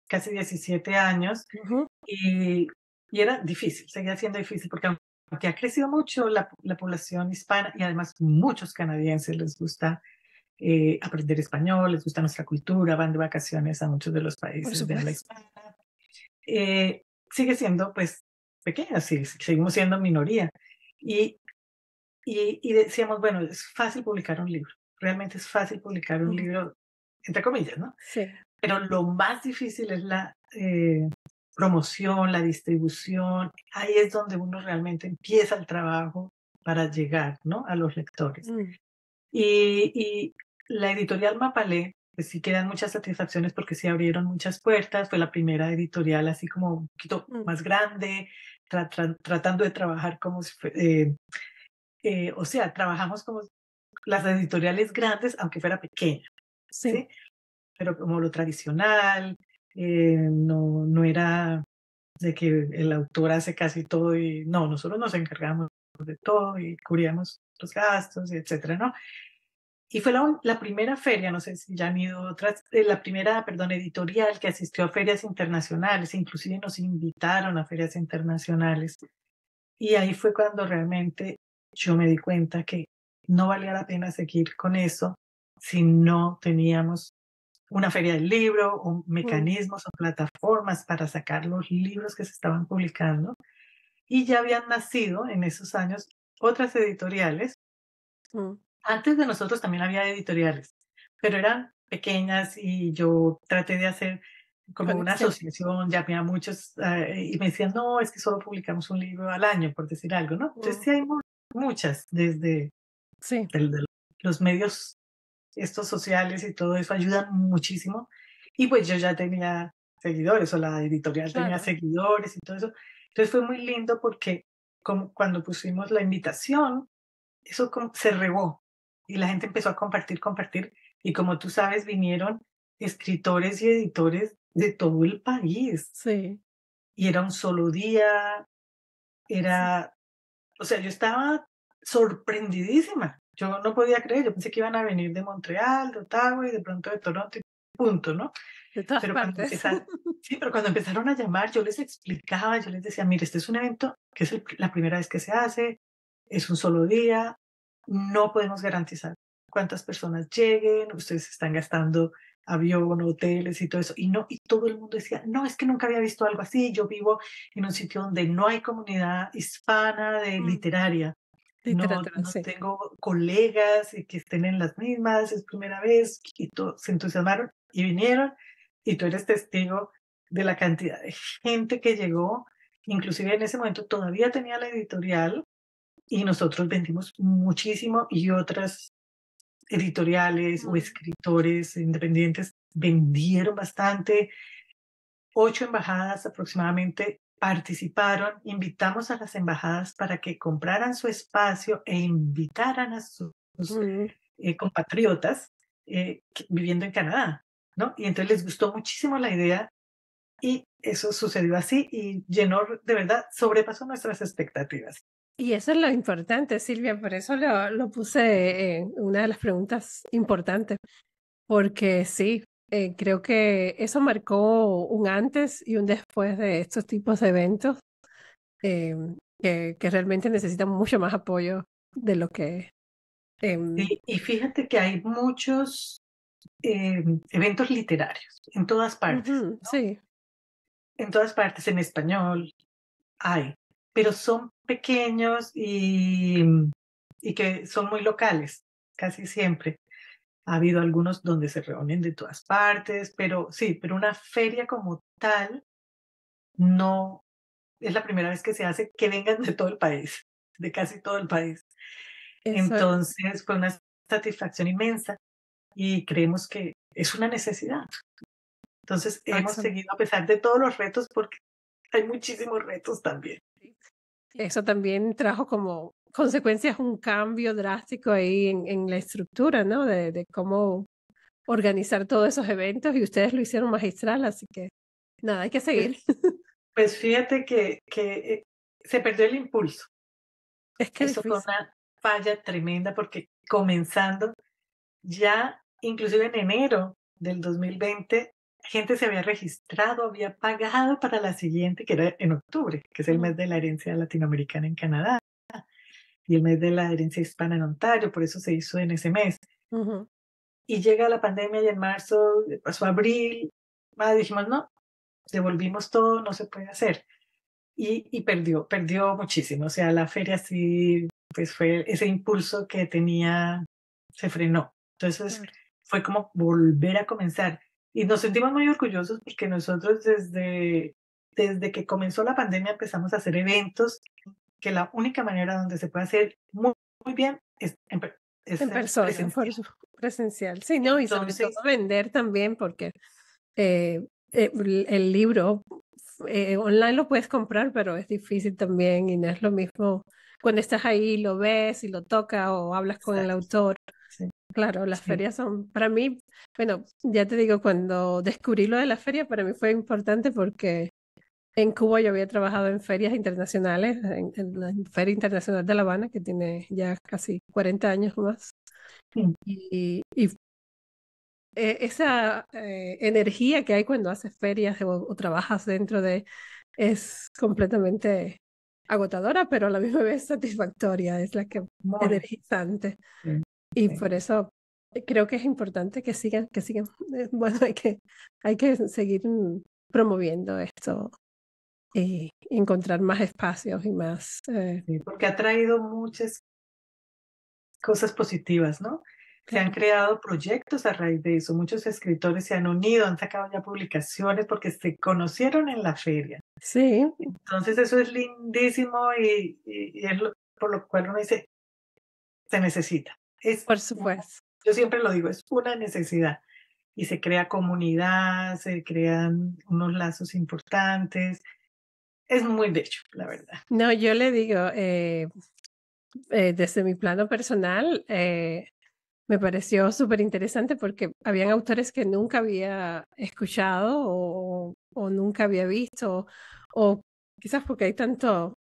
[SPEAKER 2] casi 17 años
[SPEAKER 1] Ujú.
[SPEAKER 2] y, y era difícil, seguía siendo difícil porque aunque ha crecido mucho la población hispana y además muchos canadienses les gusta aprender español, les gusta nuestra cultura, van de vacaciones a muchos de los
[SPEAKER 1] Por
[SPEAKER 2] países de habla
[SPEAKER 1] supuesto.
[SPEAKER 2] hispana, sigue siendo pues pequeña, sí, seguimos siendo minoría. Y, y decíamos, bueno, es fácil publicar un libro, realmente es fácil publicar un
[SPEAKER 1] Ujú.
[SPEAKER 2] libro, entre comillas, ¿no?
[SPEAKER 1] Sí.
[SPEAKER 2] Pero lo más difícil es la promoción, la distribución. Ahí es donde uno realmente empieza el trabajo para llegar, ¿no? A los lectores.
[SPEAKER 1] Mm,
[SPEAKER 2] Y la editorial Mapalé, pues sí quedan muchas satisfacciones porque sí abrieron muchas puertas. Fue la primera editorial así como un poquito
[SPEAKER 1] mm.
[SPEAKER 2] más grande, tratando de trabajar como si o sea, trabajamos como las editoriales grandes, aunque fuera pequeña,
[SPEAKER 1] Sí.
[SPEAKER 2] ¿sí? Pero como lo tradicional, no era de que el autor hace casi todo y no, nosotros nos encargamos de todo y cubríamos los gastos, y etcétera, ¿no? Y fue la primera feria, no sé si ya han ido otras, la primera, perdón, editorial que asistió a ferias internacionales, inclusive nos invitaron a ferias internacionales. Y ahí fue cuando realmente yo me di cuenta que no valía la pena seguir con eso si no teníamos una feria del libro o
[SPEAKER 1] Mm,
[SPEAKER 2] mecanismos o plataformas para sacar los libros que se estaban publicando. y ya habían nacido en esos años otras editoriales.
[SPEAKER 1] Mm,
[SPEAKER 2] Antes de nosotros también había editoriales, pero eran pequeñas y yo traté de hacer como una
[SPEAKER 1] conexión.
[SPEAKER 2] asociación, llamé a muchos y me decían, no, es que solo publicamos un libro al año, por decir algo, ¿no? Entonces
[SPEAKER 1] Mm,
[SPEAKER 2] sí hay muchas, desde
[SPEAKER 1] sí,
[SPEAKER 2] de los medios estos sociales y todo eso ayudan muchísimo. Y pues yo ya tenía seguidores, o la editorial tenía
[SPEAKER 1] claro.
[SPEAKER 2] seguidores y todo eso. Entonces fue muy lindo porque como cuando pusimos la invitación, eso se regó y la gente empezó a compartir, compartir. Y como tú sabes, vinieron escritores y editores de todo el país.
[SPEAKER 1] Sí,
[SPEAKER 2] Y era un solo día,
[SPEAKER 1] sí,
[SPEAKER 2] era, o sea, yo estaba sorprendidísima. Yo no podía creer, yo pensé que iban a venir de Montreal, de Ottawa y de pronto de Toronto y punto, ¿no?
[SPEAKER 1] de todas
[SPEAKER 2] Pero cuando
[SPEAKER 1] partes.
[SPEAKER 2] empezaron, sí, pero cuando empezaron a llamar, yo les explicaba, yo les decía, mire, este es un evento que es la primera vez que se hace, es un solo día, no podemos garantizar cuántas personas lleguen, ustedes están gastando avión, hoteles y todo eso, y no, y todo el mundo decía, no, es que nunca había visto algo así, yo vivo en un sitio donde no hay comunidad hispana de
[SPEAKER 1] Mm,
[SPEAKER 2] literaria, no,
[SPEAKER 1] literatura,
[SPEAKER 2] no
[SPEAKER 1] sí.
[SPEAKER 2] tengo colegas que estén en las mismas, es primera vez, y todos se entusiasmaron y vinieron, y tú eres testigo de la cantidad de gente que llegó, inclusive en ese momento todavía tenía la editorial y nosotros vendimos muchísimo y otras editoriales o
[SPEAKER 1] Mm,
[SPEAKER 2] escritores independientes vendieron bastante. 8 embajadas aproximadamente participaron. Invitamos a las embajadas para que compraran su espacio e invitaran a sus
[SPEAKER 1] mm.
[SPEAKER 2] compatriotas viviendo en Canadá, ¿no? Y entonces les gustó muchísimo la idea y eso sucedió así y llenó, de verdad, sobrepasó nuestras expectativas.
[SPEAKER 1] Y eso es lo importante, Silvia, por eso lo puse en una de las preguntas importantes, porque sí, creo que eso marcó un antes y un después de estos tipos de eventos, eh, que realmente necesitan mucho más apoyo de lo que... em,
[SPEAKER 2] Y fíjate que hay muchos eventos literarios en todas partes,
[SPEAKER 1] ujú, sí,
[SPEAKER 2] en todas partes, en español hay, pero son pequeños y que son muy locales, casi siempre. Ha habido algunos donde se reúnen de todas partes, pero sí, pero una feria como tal no es la primera vez que se hace que vengan de todo el país, de casi todo el país.
[SPEAKER 1] eso es.
[SPEAKER 2] Entonces fue una satisfacción inmensa y creemos que es una necesidad. Entonces hemos
[SPEAKER 1] Eso,
[SPEAKER 2] seguido a pesar de todos los retos porque hay muchísimos retos también.
[SPEAKER 1] eso también trajo como consecuencias un cambio drástico ahí en la estructura, ¿no? De cómo organizar todos esos eventos y ustedes lo hicieron magistral, así que nada, hay que
[SPEAKER 2] Pues,
[SPEAKER 1] seguir.
[SPEAKER 2] pues fíjate que se perdió el impulso.
[SPEAKER 1] Es que es
[SPEAKER 2] Eso fue
[SPEAKER 1] difícil.
[SPEAKER 2] una falla tremenda porque comenzando ya, inclusive en enero del 2020, gente se había registrado, había pagado para la siguiente, que era en octubre, que es el
[SPEAKER 1] Ujú,
[SPEAKER 2] mes de la herencia latinoamericana en Canadá y el mes de la herencia hispana en Ontario, por eso se hizo en ese mes.
[SPEAKER 1] ujú.
[SPEAKER 2] Y llega la pandemia y en marzo pasó abril, dijimos, no, devolvimos todo, no se puede hacer. Y perdió muchísimo. O sea, la feria sí, pues fue ese impulso que tenía, se frenó. Entonces
[SPEAKER 1] Claro.
[SPEAKER 2] fue como volver a comenzar. Y nos sentimos muy orgullosos porque nosotros desde que comenzó la pandemia empezamos a hacer eventos que la única manera donde se puede hacer muy, muy bien es
[SPEAKER 1] En
[SPEAKER 2] ser
[SPEAKER 1] persona,
[SPEAKER 2] presencial.
[SPEAKER 1] presencial. Sí, no, y sobre todo
[SPEAKER 2] Entonces,
[SPEAKER 1] vender también, porque el libro online lo puedes comprar, pero es difícil también y no es lo mismo cuando estás ahí, lo ves y lo tocas o hablas con el
[SPEAKER 2] exacto,
[SPEAKER 1] autor.
[SPEAKER 2] sí,
[SPEAKER 1] Claro, las
[SPEAKER 2] sí,
[SPEAKER 1] ferias son, para mí, bueno, ya te digo, cuando descubrí lo de la feria, para mí fue importante porque en Cuba yo había trabajado en ferias internacionales, en la Feria Internacional de La Habana, que tiene ya casi 40 años más.
[SPEAKER 2] mm,
[SPEAKER 1] Y esa energía que hay cuando haces ferias o trabajas dentro de, es completamente agotadora, pero a la misma vez satisfactoria, es la que
[SPEAKER 2] muy,
[SPEAKER 1] energizante.
[SPEAKER 2] sí,
[SPEAKER 1] Y
[SPEAKER 2] sí.
[SPEAKER 1] por eso creo que es importante que sigan, que sigan. Bueno, hay que seguir promoviendo esto encontrar más espacios y más...
[SPEAKER 2] Sí, porque ha traído muchas cosas positivas, ¿no? Se han
[SPEAKER 1] claro.
[SPEAKER 2] creado proyectos a raíz de eso. Muchos escritores se han unido, han sacado ya publicaciones porque se conocieron en la feria.
[SPEAKER 1] Sí,
[SPEAKER 2] Entonces eso es lindísimo y es por lo cual uno dice, se necesita.
[SPEAKER 1] por supuesto.
[SPEAKER 2] Yo siempre lo digo, es una necesidad. Y se crea comunidad, se crean unos lazos importantes. Es muy bello, la verdad.
[SPEAKER 1] No, yo le digo, desde mi plano personal, me pareció súper interesante porque habían autores que nunca había escuchado o nunca había visto, o quizás porque hay tanto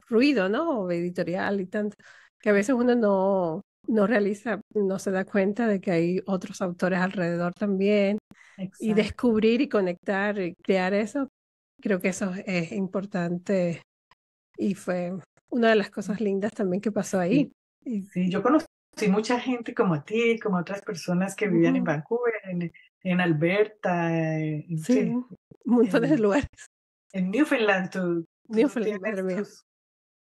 [SPEAKER 1] ruido, ¿no? O editorial y tanto, que a veces uno no realiza, no se da cuenta de que hay otros autores alrededor también, y
[SPEAKER 2] Exacto.
[SPEAKER 1] descubrir y conectar y crear eso, creo que eso es importante y fue una de las cosas lindas también que pasó
[SPEAKER 2] Sí,
[SPEAKER 1] ahí. Y,
[SPEAKER 2] sí, yo conocí mucha gente como a ti, como otras personas que vivían en
[SPEAKER 1] ujú,
[SPEAKER 2] Vancouver, en Alberta,
[SPEAKER 1] sí,
[SPEAKER 2] sí,
[SPEAKER 1] un montón de
[SPEAKER 2] en,
[SPEAKER 1] lugares.
[SPEAKER 2] en Newfoundland. Tú
[SPEAKER 1] Newfoundland, madre
[SPEAKER 2] tienes
[SPEAKER 1] mía.
[SPEAKER 2] tus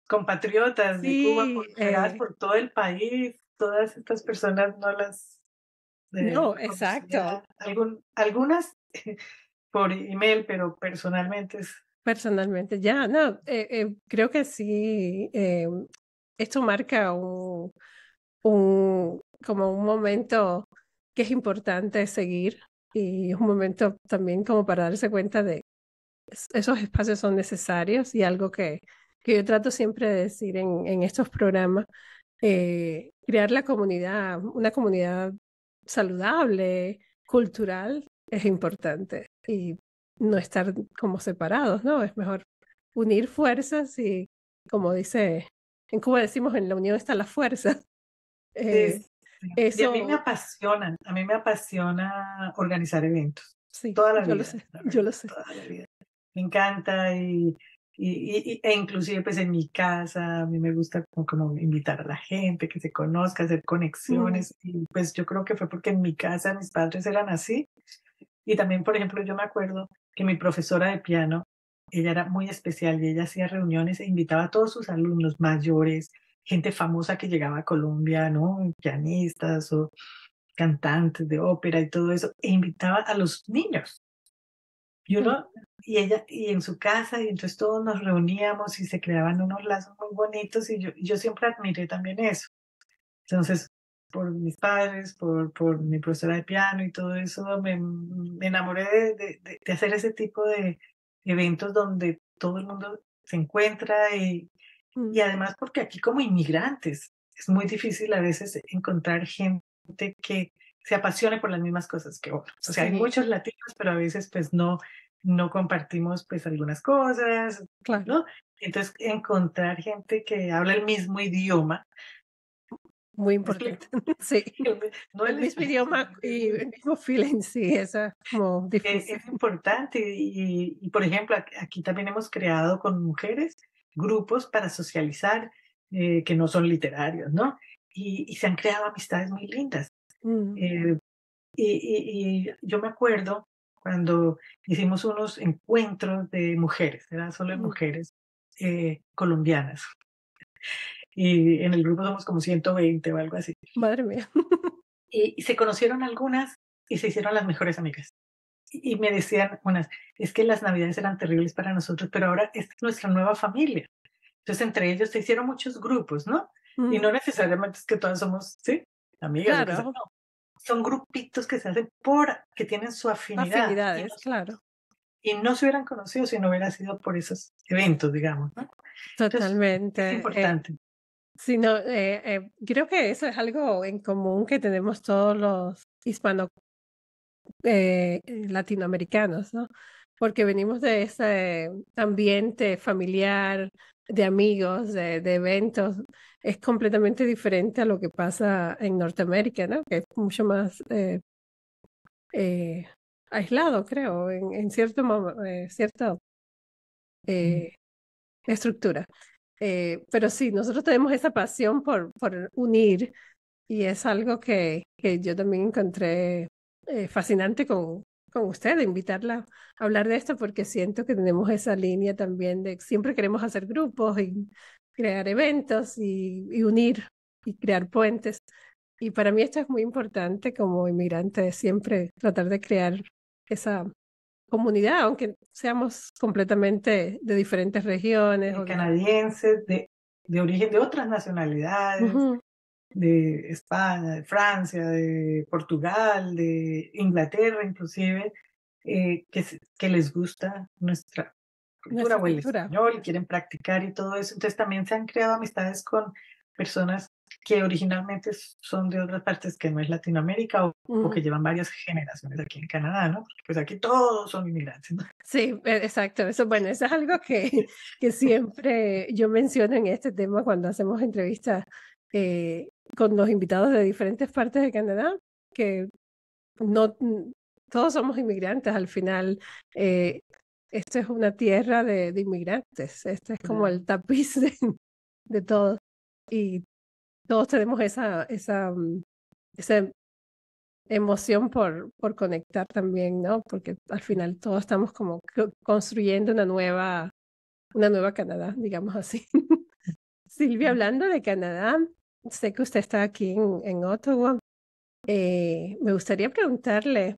[SPEAKER 2] compatriotas de Cuba
[SPEAKER 1] Sí,
[SPEAKER 2] por regadas por todo el país. Todas estas personas no las
[SPEAKER 1] no,
[SPEAKER 2] conocía,
[SPEAKER 1] exacto.
[SPEAKER 2] algunas por email, pero personalmente es
[SPEAKER 1] Personalmente, ya, no, creo que sí, esto marca como un momento que es importante seguir y es un momento también como para darse cuenta de esos espacios son necesarios y algo que yo trato siempre de decir en estos programas, crear la comunidad, una comunidad saludable, cultural, es importante y no estar como separados, ¿no? Es mejor unir fuerzas y, como dice, en Cuba decimos, en la unión está la fuerza.
[SPEAKER 2] sí,
[SPEAKER 1] Eh,
[SPEAKER 2] sí. Y
[SPEAKER 1] eso,
[SPEAKER 2] a mí me apasiona organizar eventos,
[SPEAKER 1] sí,
[SPEAKER 2] toda la
[SPEAKER 1] yo lo
[SPEAKER 2] vida,
[SPEAKER 1] sé,
[SPEAKER 2] la
[SPEAKER 1] yo
[SPEAKER 2] verdad,
[SPEAKER 1] lo sé.
[SPEAKER 2] toda la vida. Me encanta e inclusive pues en mi casa a mí me gusta como invitar a la gente que se conozca, hacer
[SPEAKER 1] Mm,
[SPEAKER 2] conexiones y pues yo creo que fue porque en mi casa mis padres eran así y también por ejemplo yo me acuerdo que mi profesora de piano, ella era muy especial y ella hacía reuniones e invitaba a todos sus alumnos mayores, gente famosa que llegaba a Colombia, ¿no? Pianistas o cantantes de ópera y todo eso, e invitaba a los niños. Y
[SPEAKER 1] qué
[SPEAKER 2] uno, y ella, y en su casa, y entonces todos nos reuníamos y se creaban unos lazos muy bonitos, y yo siempre admiré también eso. Entonces, por mis padres, por mi profesora de piano y todo eso, me enamoré de hacer ese tipo de eventos donde todo el mundo se encuentra y
[SPEAKER 1] mm,
[SPEAKER 2] además porque aquí como inmigrantes es muy difícil a veces encontrar gente que se apasione por las mismas cosas que uno. O sea, hay
[SPEAKER 1] sí,
[SPEAKER 2] muchos latinos, pero a veces pues no compartimos pues algunas cosas,
[SPEAKER 1] claro.
[SPEAKER 2] ¿no? Entonces, encontrar gente que habla el mismo idioma,
[SPEAKER 1] Muy
[SPEAKER 2] ¿me explico?
[SPEAKER 1] importante. Sí,
[SPEAKER 2] No
[SPEAKER 1] el
[SPEAKER 2] el
[SPEAKER 1] mismo
[SPEAKER 2] español, sino
[SPEAKER 1] idioma
[SPEAKER 2] el
[SPEAKER 1] y
[SPEAKER 2] mismo.
[SPEAKER 1] el mismo feeling, sí, eso es como difícil.
[SPEAKER 2] Es importante por ejemplo, aquí también hemos creado con mujeres grupos para socializar que no son literarios, ¿no? Y se han creado amistades muy lindas.
[SPEAKER 1] Mm,
[SPEAKER 2] Eh, y yo me acuerdo cuando hicimos unos encuentros de mujeres, eran solo de
[SPEAKER 1] mm,
[SPEAKER 2] mujeres colombianas. Y en el grupo somos como 120 o algo así.
[SPEAKER 1] madre mía.
[SPEAKER 2] Y se conocieron algunas y se hicieron las mejores amigas. Y me decían unas, es que las navidades eran terribles para nosotros, pero ahora esta es nuestra nueva familia. Entonces, entre ellos se hicieron muchos grupos, ¿no? Y
[SPEAKER 1] Mm,
[SPEAKER 2] no necesariamente es que todas somos, sí, amigas, lo que sea,
[SPEAKER 1] claro,
[SPEAKER 2] no. Son grupitos que se hacen que tienen su afinidad
[SPEAKER 1] afinidades, claro,
[SPEAKER 2] y no se hubieran conocido si no hubiera sido por esos eventos, digamos, ¿no? Entonces, es
[SPEAKER 1] totalmente.
[SPEAKER 2] importante.
[SPEAKER 1] Sí, no, creo que eso es algo en común que tenemos todos los latinoamericanos, ¿no? Porque venimos de ese ambiente familiar, de amigos, de eventos. Es completamente diferente a lo que pasa en Norteamérica, ¿no? Que es mucho más eh, aislado, creo, en cierta
[SPEAKER 2] Mm.
[SPEAKER 1] eh, estructura. Pero sí, nosotros tenemos esa pasión por unir y es algo que yo también encontré fascinante con usted, de invitarla a hablar de esto, porque siento que tenemos esa línea también de que siempre queremos hacer grupos y crear eventos y unir y crear puentes. Y para mí esto es muy importante como inmigrante, siempre tratar de crear esa comunidad, aunque seamos completamente de diferentes regiones o
[SPEAKER 2] Canadienses de origen de otras nacionalidades,
[SPEAKER 1] Ujú.
[SPEAKER 2] de España, de Francia, de Portugal, de Inglaterra inclusive, que les gusta nuestra cultura
[SPEAKER 1] Nuestra
[SPEAKER 2] o el
[SPEAKER 1] cultura.
[SPEAKER 2] español y quieren practicar y todo eso. Entonces también se han creado amistades con personas que originalmente son de otras partes que no es Latinoamérica o que
[SPEAKER 1] Ujú.
[SPEAKER 2] llevan varias generaciones aquí en Canadá, ¿no? Porque pues aquí todos son inmigrantes, ¿no?
[SPEAKER 1] Sí, exacto. Eso, bueno, eso es algo que siempre yo menciono en este tema cuando hacemos entrevistas eh, con los invitados de diferentes partes de Canadá, que no todos somos inmigrantes al final. eh, Esto es una tierra de inmigrantes. Este es como
[SPEAKER 2] Claro.
[SPEAKER 1] el tapiz de todos. Y todos tenemos esa emoción por conectar también, ¿no? Porque al final todos estamos como construyendo una nueva Canadá, digamos así. Silvia, hablando de Canadá, sé que usted está aquí en Ottawa. Me gustaría preguntarle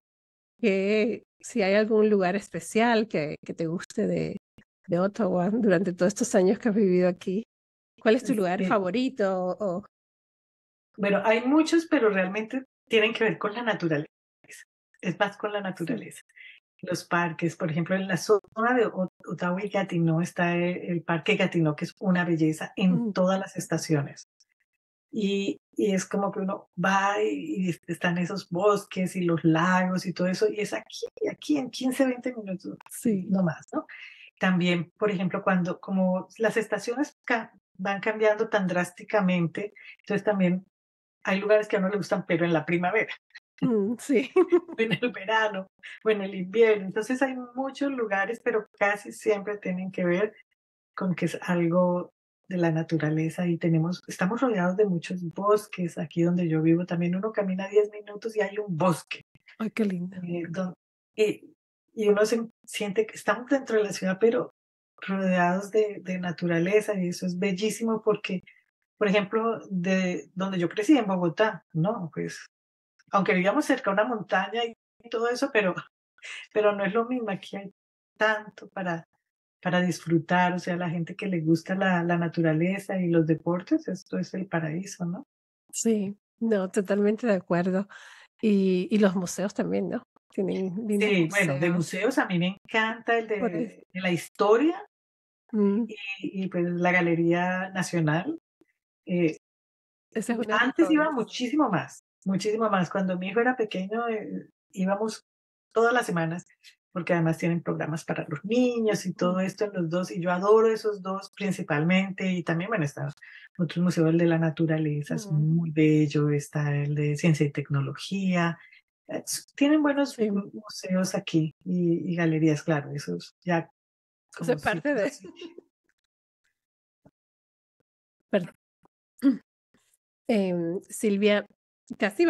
[SPEAKER 1] que si hay algún lugar especial que te guste de Ottawa durante todos estos años que has vivido aquí. ¿Cuál es tu lugar
[SPEAKER 2] Sí.
[SPEAKER 1] favorito?
[SPEAKER 2] Bueno, hay muchos, pero realmente tienen que ver con la naturaleza. Es más con la
[SPEAKER 1] Sí.
[SPEAKER 2] naturaleza. Los parques, por ejemplo, en la zona de Ottawa y Gatineau está el Parque Gatineau, que es una belleza en
[SPEAKER 1] Mm,
[SPEAKER 2] todas las estaciones. Y es como que uno va y están esos bosques y los lagos y todo eso, y es aquí en 15, 20 minutos,
[SPEAKER 1] sí.
[SPEAKER 2] no más, ¿no? También, por ejemplo, cuando como las estaciones van cambiando tan drásticamente, entonces también hay lugares que a uno le gustan, pero en la primavera,
[SPEAKER 1] Sí.
[SPEAKER 2] o en el verano, o en el invierno. Entonces hay muchos lugares, pero casi siempre tienen que ver con que es algo de la naturaleza y estamos rodeados de muchos bosques. Aquí donde yo vivo también uno camina 10 minutos y hay un bosque.
[SPEAKER 1] Ay, qué lindo.
[SPEAKER 2] eh, don- y, y uno siente que estamos dentro de la ciudad, pero rodeados de naturaleza y eso es bellísimo porque, por ejemplo, de donde yo crecí en Bogotá, ¿no? Pues aunque vivíamos cerca de una montaña y todo eso, pero no es lo mismo. Aquí hay tanto para disfrutar, o sea, la gente que le gusta la naturaleza y los deportes, esto es el paraíso, ¿no?
[SPEAKER 1] Sí, no, totalmente de acuerdo. Y los museos también, ¿no? Tienen lindos
[SPEAKER 2] Sí, bueno, de
[SPEAKER 1] museos.
[SPEAKER 2] museos a mí me encanta el
[SPEAKER 1] Por eso.
[SPEAKER 2] de la historia
[SPEAKER 1] Mm,
[SPEAKER 2] pues la Galería Nacional. Eh,
[SPEAKER 1] Esa es una de mis
[SPEAKER 2] Antes iba
[SPEAKER 1] favoritas.
[SPEAKER 2] muchísimo más. Cuando mi hijo era pequeño, íbamos todas las semanas, porque además tienen programas para los niños y todo
[SPEAKER 1] Mm,
[SPEAKER 2] esto en los dos, y yo adoro esos dos principalmente, y también, bueno, está otro museo, el de la naturaleza, es
[SPEAKER 1] mm,
[SPEAKER 2] muy bello, está el de ciencia y tecnología, tienen buenos
[SPEAKER 1] sí,
[SPEAKER 2] museos aquí y galerías, claro, esos ya
[SPEAKER 1] eso
[SPEAKER 2] como
[SPEAKER 1] es parte
[SPEAKER 2] sitios
[SPEAKER 1] de...
[SPEAKER 2] así.
[SPEAKER 1] Perdón. Silvia, Silvia, casi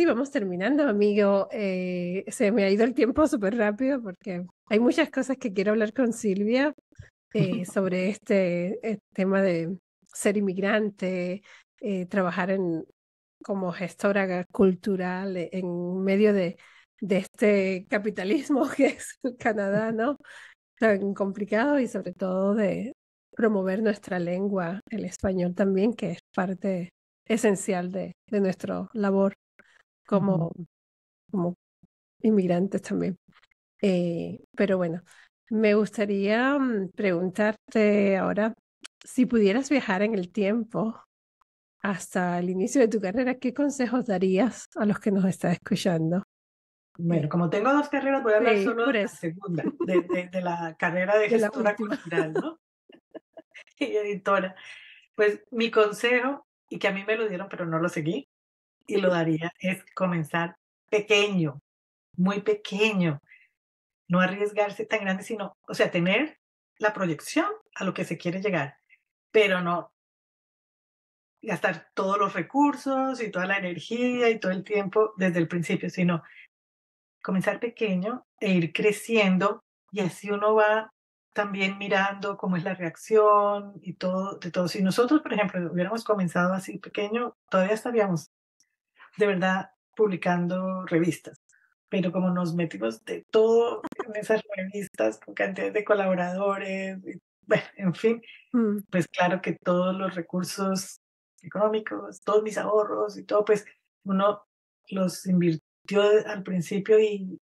[SPEAKER 1] vamos terminando, amigo. Se me ha ido el tiempo súper rápido porque hay muchas cosas que quiero hablar con Silvia sobre este tema de ser inmigrante, trabajar como gestora cultural en medio de este capitalismo que es Canadá, ¿no? Tan complicado y sobre todo de promover nuestra lengua, el español también, que es parte esencial de nuestra labor
[SPEAKER 2] Ujú.
[SPEAKER 1] como, como inmigrantes también. Pero bueno, me gustaría preguntarte ahora, si pudieras viajar en el tiempo hasta el inicio de tu carrera, ¿qué consejos darías a los que nos están escuchando?
[SPEAKER 2] Bueno, como tengo dos carreras, voy a hablar
[SPEAKER 1] Sí,
[SPEAKER 2] solo de
[SPEAKER 1] por
[SPEAKER 2] la
[SPEAKER 1] eso,
[SPEAKER 2] segunda, de la carrera de
[SPEAKER 1] de la
[SPEAKER 2] gestora
[SPEAKER 1] última.
[SPEAKER 2] cultural, ¿no? Y editora. Pues mi consejo, y que a mí me lo dieron, pero no lo seguí, y lo daría, es comenzar pequeño, muy pequeño, no arriesgarse tan grande, sino, o sea, tener la proyección a lo que se quiere llegar, pero no gastar todos los recursos y toda la energía y todo el tiempo desde el principio, sino comenzar pequeño e ir creciendo y así uno va también mirando cómo es la reacción y todo, de todo. Si nosotros, por ejemplo, hubiéramos comenzado así pequeño, todavía estaríamos de verdad publicando revistas. Pero como nos metimos de todo en esas revistas con cantidad de colaboradores, y, bueno, en fin,
[SPEAKER 1] Mm,
[SPEAKER 2] pues claro que todos los recursos económicos, todos mis ahorros y todo, pues uno los invirtió al principio y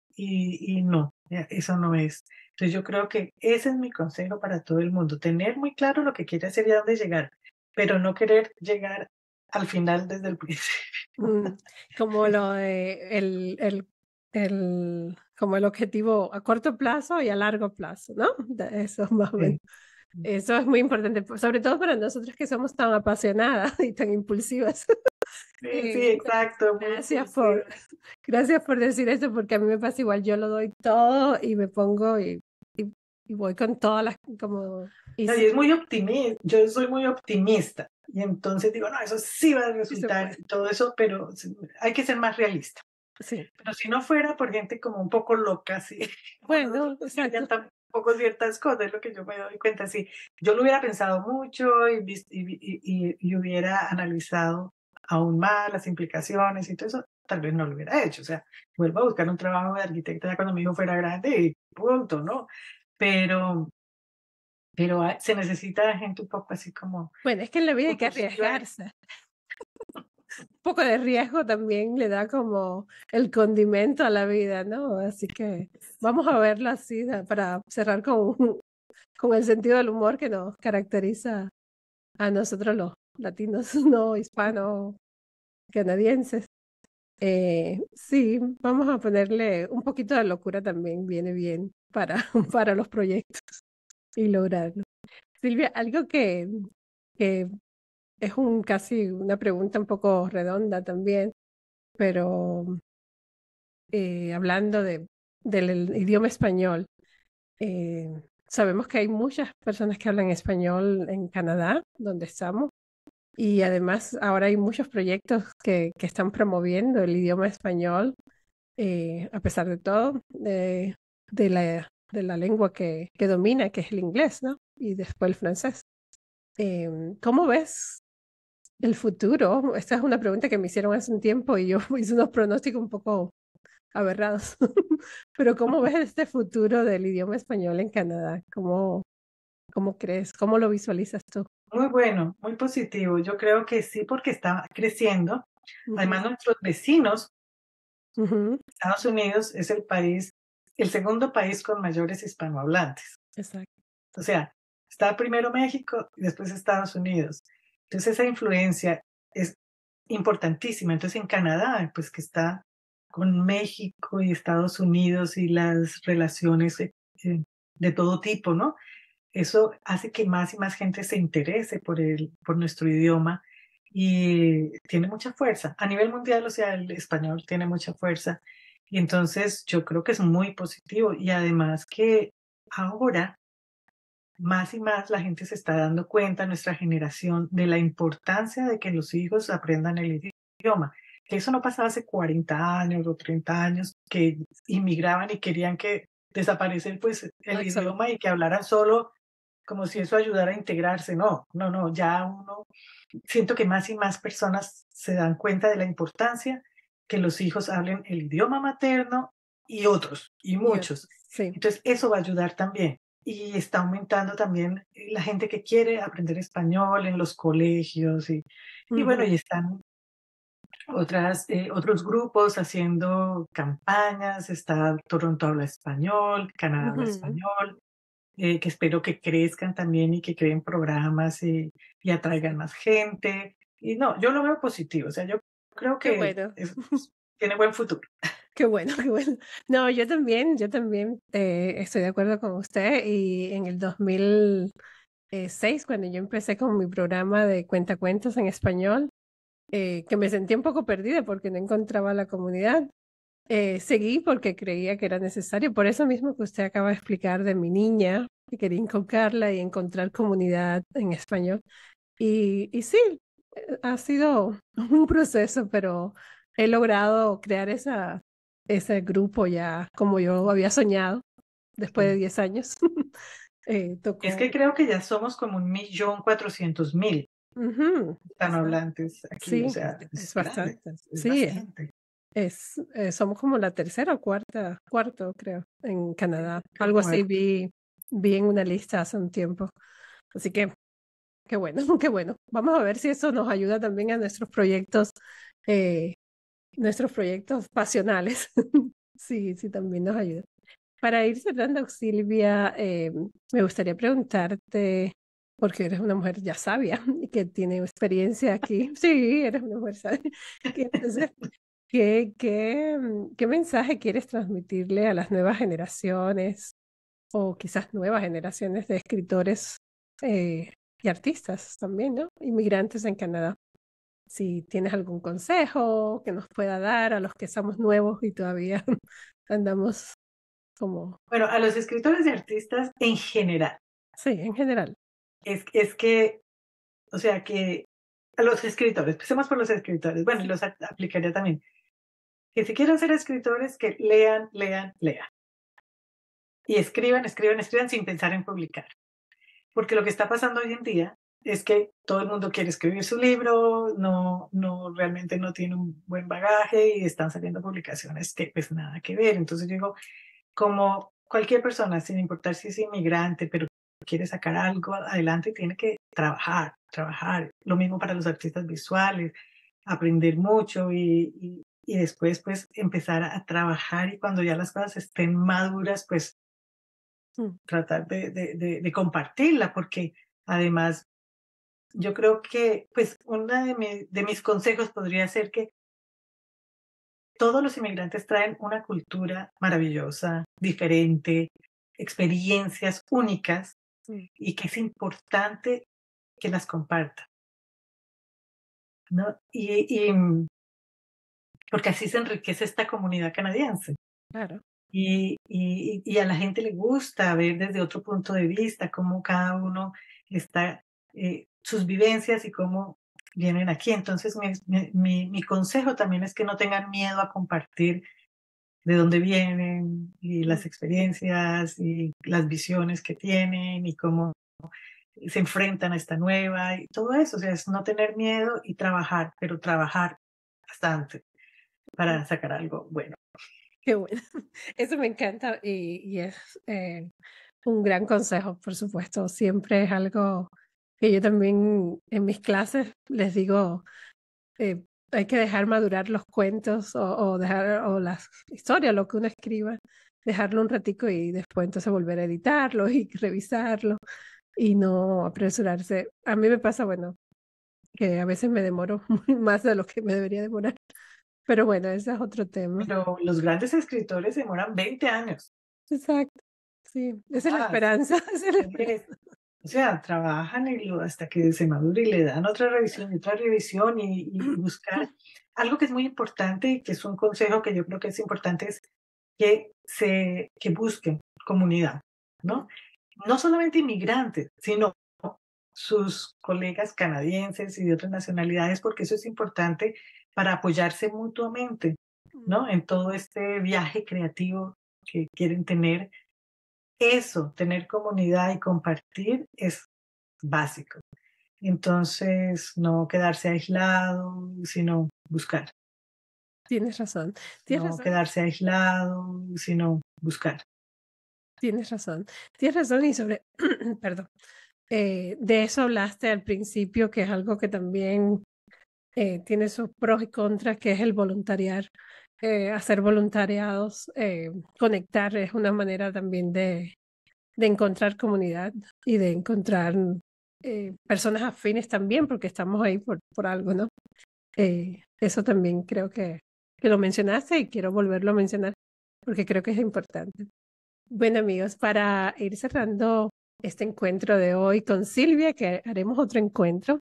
[SPEAKER 2] no, eso no es. Entonces yo creo que ese es mi consejo para todo el mundo, tener muy claro lo que quiere hacer y a dónde llegar, pero no querer llegar al final desde el principio.
[SPEAKER 1] mm, como lo de como el objetivo a corto plazo y a largo plazo, ¿no? Eso más o menos.
[SPEAKER 2] Sí,
[SPEAKER 1] Eso es muy importante, sobre todo para nosotras que somos tan apasionadas y tan impulsivas.
[SPEAKER 2] sí, sí, exacto, muy
[SPEAKER 1] Gracias
[SPEAKER 2] impulsiva.
[SPEAKER 1] gracias por decir eso, porque a mí me pasa igual, yo lo doy todo y me pongo y, y voy con todas las, como, y
[SPEAKER 2] No, y es
[SPEAKER 1] sí,
[SPEAKER 2] muy optimista, yo soy muy optimista y entonces digo, no, eso sí va a
[SPEAKER 1] sí se
[SPEAKER 2] resultar
[SPEAKER 1] puede.
[SPEAKER 2] y todo eso, pero hay que ser más realista.
[SPEAKER 1] Sí,
[SPEAKER 2] Pero si no fuera por gente como un poco loca, así, como
[SPEAKER 1] bueno,
[SPEAKER 2] nosotros, que
[SPEAKER 1] exacto.
[SPEAKER 2] hayan tampoco ciertas cosas, es lo que yo me doy cuenta, sí. Yo lo hubiera pensado mucho y hubiera analizado aún más las implicaciones y todo eso, tal vez no lo hubiera hecho. O sea, vuelvo a buscar un trabajo de arquitecta ya cuando mi hijo fuera grande y punto, ¿no? Pero, pero se necesita gente un poco así como
[SPEAKER 1] Bueno, es que en la vida hay que
[SPEAKER 2] impulsiva.
[SPEAKER 1] arriesgarse. Un poco de riesgo también le da como el condimento a la vida, ¿no? Así que vamos a verlo así para cerrar con el sentido del humor que nos caracteriza a nosotros los latinos, no hispanos, canadienses. Sí, vamos a ponerle un poquito de locura también, viene bien para, para los proyectos y lograrlo. Silvia, algo que es casi una pregunta un poco redonda también, pero hablando del idioma español, sabemos que hay muchas personas que hablan español en Canadá, donde estamos. Y además ahora hay muchos proyectos que están promoviendo el idioma español, a pesar de todo, de la lengua que domina, que es el inglés, ¿no? Y después el francés. ¿Cómo ves el futuro? Esta es una pregunta que me hicieron hace un tiempo y yo hice unos pronósticos un poco aberrados. Pero ¿cómo ves este futuro del idioma español en Canadá? ¿Cómo crees? ¿Cómo lo visualizas tú?
[SPEAKER 2] Muy bueno, muy positivo. Yo creo que sí, porque está creciendo. Además,
[SPEAKER 1] Ujú,
[SPEAKER 2] nuestros vecinos,
[SPEAKER 1] ujú,
[SPEAKER 2] Estados Unidos es el país, el segundo país con mayores hispanohablantes.
[SPEAKER 1] exacto.
[SPEAKER 2] O sea, está primero México y después Estados Unidos. Entonces, esa influencia es importantísima. Entonces, en Canadá, pues que está con México y Estados Unidos y las relaciones de todo tipo, ¿no? Eso hace que más y más gente se interese por nuestro idioma y tiene mucha fuerza. A nivel mundial, o sea, el español tiene mucha fuerza. Y entonces yo creo que es muy positivo. Y además que ahora más y más la gente se está dando cuenta, nuestra generación, de la importancia de que los hijos aprendan el idioma. Que eso no pasaba hace 40 años o 30 años, que inmigraban y querían que desaparecer pues el
[SPEAKER 1] Exacto.
[SPEAKER 2] idioma y que hablaran solo como si eso ayudara a integrarse. No, no, no, ya uno, siento que más y más personas se dan cuenta de la importancia que los hijos hablen el idioma materno y otros, y
[SPEAKER 1] Y otros,
[SPEAKER 2] muchos.
[SPEAKER 1] sí.
[SPEAKER 2] Entonces, eso va a ayudar también. Y está aumentando también la gente que quiere aprender español en los colegios y bueno,
[SPEAKER 1] Ujú,
[SPEAKER 2] y están otros grupos haciendo campañas, está Toronto habla español, Canadá habla
[SPEAKER 1] ujú.
[SPEAKER 2] español, que espero que crezcan también y que creen programas y atraigan más gente. Y no, yo lo veo positivo, o sea, yo creo
[SPEAKER 1] Qué
[SPEAKER 2] que
[SPEAKER 1] bueno,
[SPEAKER 2] tiene buen futuro.
[SPEAKER 1] qué bueno, qué bueno. No, yo también estoy de acuerdo con usted y en el 2006, cuando yo empecé con mi programa de cuentacuentos en español, que me sentí un poco perdida porque no encontraba la comunidad. Seguí porque creía que era necesario, por eso mismo que usted acaba de explicar de mi niña, que quería inculcarla y encontrar comunidad en español. Y sí, ha sido un proceso, pero he logrado crear ese grupo ya como yo había soñado después de
[SPEAKER 2] Sí.
[SPEAKER 1] 10 años.
[SPEAKER 2] Es que
[SPEAKER 1] Tocó.
[SPEAKER 2] creo que ya somos como 1.400.000
[SPEAKER 1] Ujú, exacto.
[SPEAKER 2] hispanohablantes aquí, o
[SPEAKER 1] Sí,
[SPEAKER 2] sea,
[SPEAKER 1] es
[SPEAKER 2] es grande,
[SPEAKER 1] bastante.
[SPEAKER 2] es
[SPEAKER 1] Sí,
[SPEAKER 2] bastante.
[SPEAKER 1] somos como la tercera o cuarto, creo, en Canadá.
[SPEAKER 2] Qué
[SPEAKER 1] Algo así
[SPEAKER 2] fuerte.
[SPEAKER 1] vi en una lista hace un tiempo. Así que, qué bueno, qué bueno. Vamos a ver si eso nos ayuda también a eh, nuestros proyectos pasionales. Sí, sí, también nos ayuda. Para ir cerrando, Silvia, me gustaría preguntarte, porque eres una mujer ya sabia y que tiene experiencia aquí. Sí, eres una mujer sabia. Entonces, ¿qué mensaje quieres transmitirle a las nuevas generaciones o quizás nuevas generaciones de escritores y artistas también, ¿no? Inmigrantes en Canadá. Si tienes algún consejo que nos pueda dar a los que somos nuevos y todavía andamos como,
[SPEAKER 2] Bueno, a los escritores y artistas en general,
[SPEAKER 1] sí, en general.
[SPEAKER 2] es que, o sea, que a los escritores, empecemos por los escritores, bueno, y
[SPEAKER 1] Sí,
[SPEAKER 2] los aplicaría también, que si quieren ser escritores, que lean, lean, lean. Y escriban, escriban, escriban sin pensar en publicar. Porque lo que está pasando hoy en día es que todo el mundo quiere escribir su libro, no realmente no tiene un buen bagaje y están saliendo publicaciones que pues nada que ver. Entonces yo digo, como cualquier persona, sin importar si es inmigrante, pero quiere sacar algo adelante, tiene que trabajar, trabajar. Lo mismo para los artistas visuales, aprender mucho y después pues empezar a trabajar y cuando ya las cosas estén maduras, pues
[SPEAKER 1] mm,
[SPEAKER 2] tratar de compartirla, porque además yo creo que pues uno de mis consejos podría ser que todos los inmigrantes traen una cultura maravillosa, diferente, experiencias únicas
[SPEAKER 1] mm,
[SPEAKER 2] y que es importante que las compartan, ¿no? Porque así se enriquece esta comunidad canadiense.
[SPEAKER 1] claro,
[SPEAKER 2] Y a la gente le gusta ver desde otro punto de vista cómo cada uno está, sus vivencias y cómo vienen aquí. Entonces, mi consejo también es que no tengan miedo a compartir de dónde vienen y
[SPEAKER 1] mm,
[SPEAKER 2] las experiencias y las visiones que tienen y cómo se enfrentan a esta nueva y todo eso. O sea, es no tener miedo y trabajar, pero trabajar bastante
[SPEAKER 1] mm,
[SPEAKER 2] para sacar algo bueno.
[SPEAKER 1] qué bueno. Eso me encanta y es un gran consejo, por supuesto. Siempre es algo que yo también en mis clases les digo, eh, hay que dejar madurar los cuentos o dejar o las historias, lo que uno escriba, dejarlo un ratico y después entonces volver a editarlo y revisarlo y no apresurarse. A mí me pasa, bueno, que a veces me demoro más de lo que me debería demorar, pero bueno, ese es otro tema.
[SPEAKER 2] Pero los grandes escritores demoran 20 años
[SPEAKER 1] Exacto, sí, esa es la
[SPEAKER 2] más.
[SPEAKER 1] esperanza, esa es la
[SPEAKER 2] Porque,
[SPEAKER 1] esperanza.
[SPEAKER 2] o sea, trabajan hasta que se madure y le dan otra revisión y buscar. Algo que es muy importante y que es un consejo que yo creo que es importante es que busquen comunidad, ¿no? No solamente inmigrantes, sino sus colegas canadienses y de otras nacionalidades, porque eso es importante para apoyarse mutuamente, ¿no? En todo este viaje creativo que quieren tener. Eso, tener comunidad y compartir es básico. Entonces, no quedarse aislado, sino buscar.
[SPEAKER 1] Tienes razón, tienes
[SPEAKER 2] No
[SPEAKER 1] razón,
[SPEAKER 2] quedarse aislado, sino buscar.
[SPEAKER 1] tienes razón, tienes razón y sobre, perdón, de eso hablaste al principio, que es algo que también tiene sus pros y contras, que es el voluntariar, hacer voluntariados, conectar es una manera también de encontrar comunidad y de encontrar personas afines también, porque estamos ahí por algo, ¿no? Eso también creo que lo mencionaste y quiero volverlo a mencionar porque creo que es importante. Bueno, amigos, para ir cerrando este encuentro de hoy con Silvia, que haremos otro encuentro.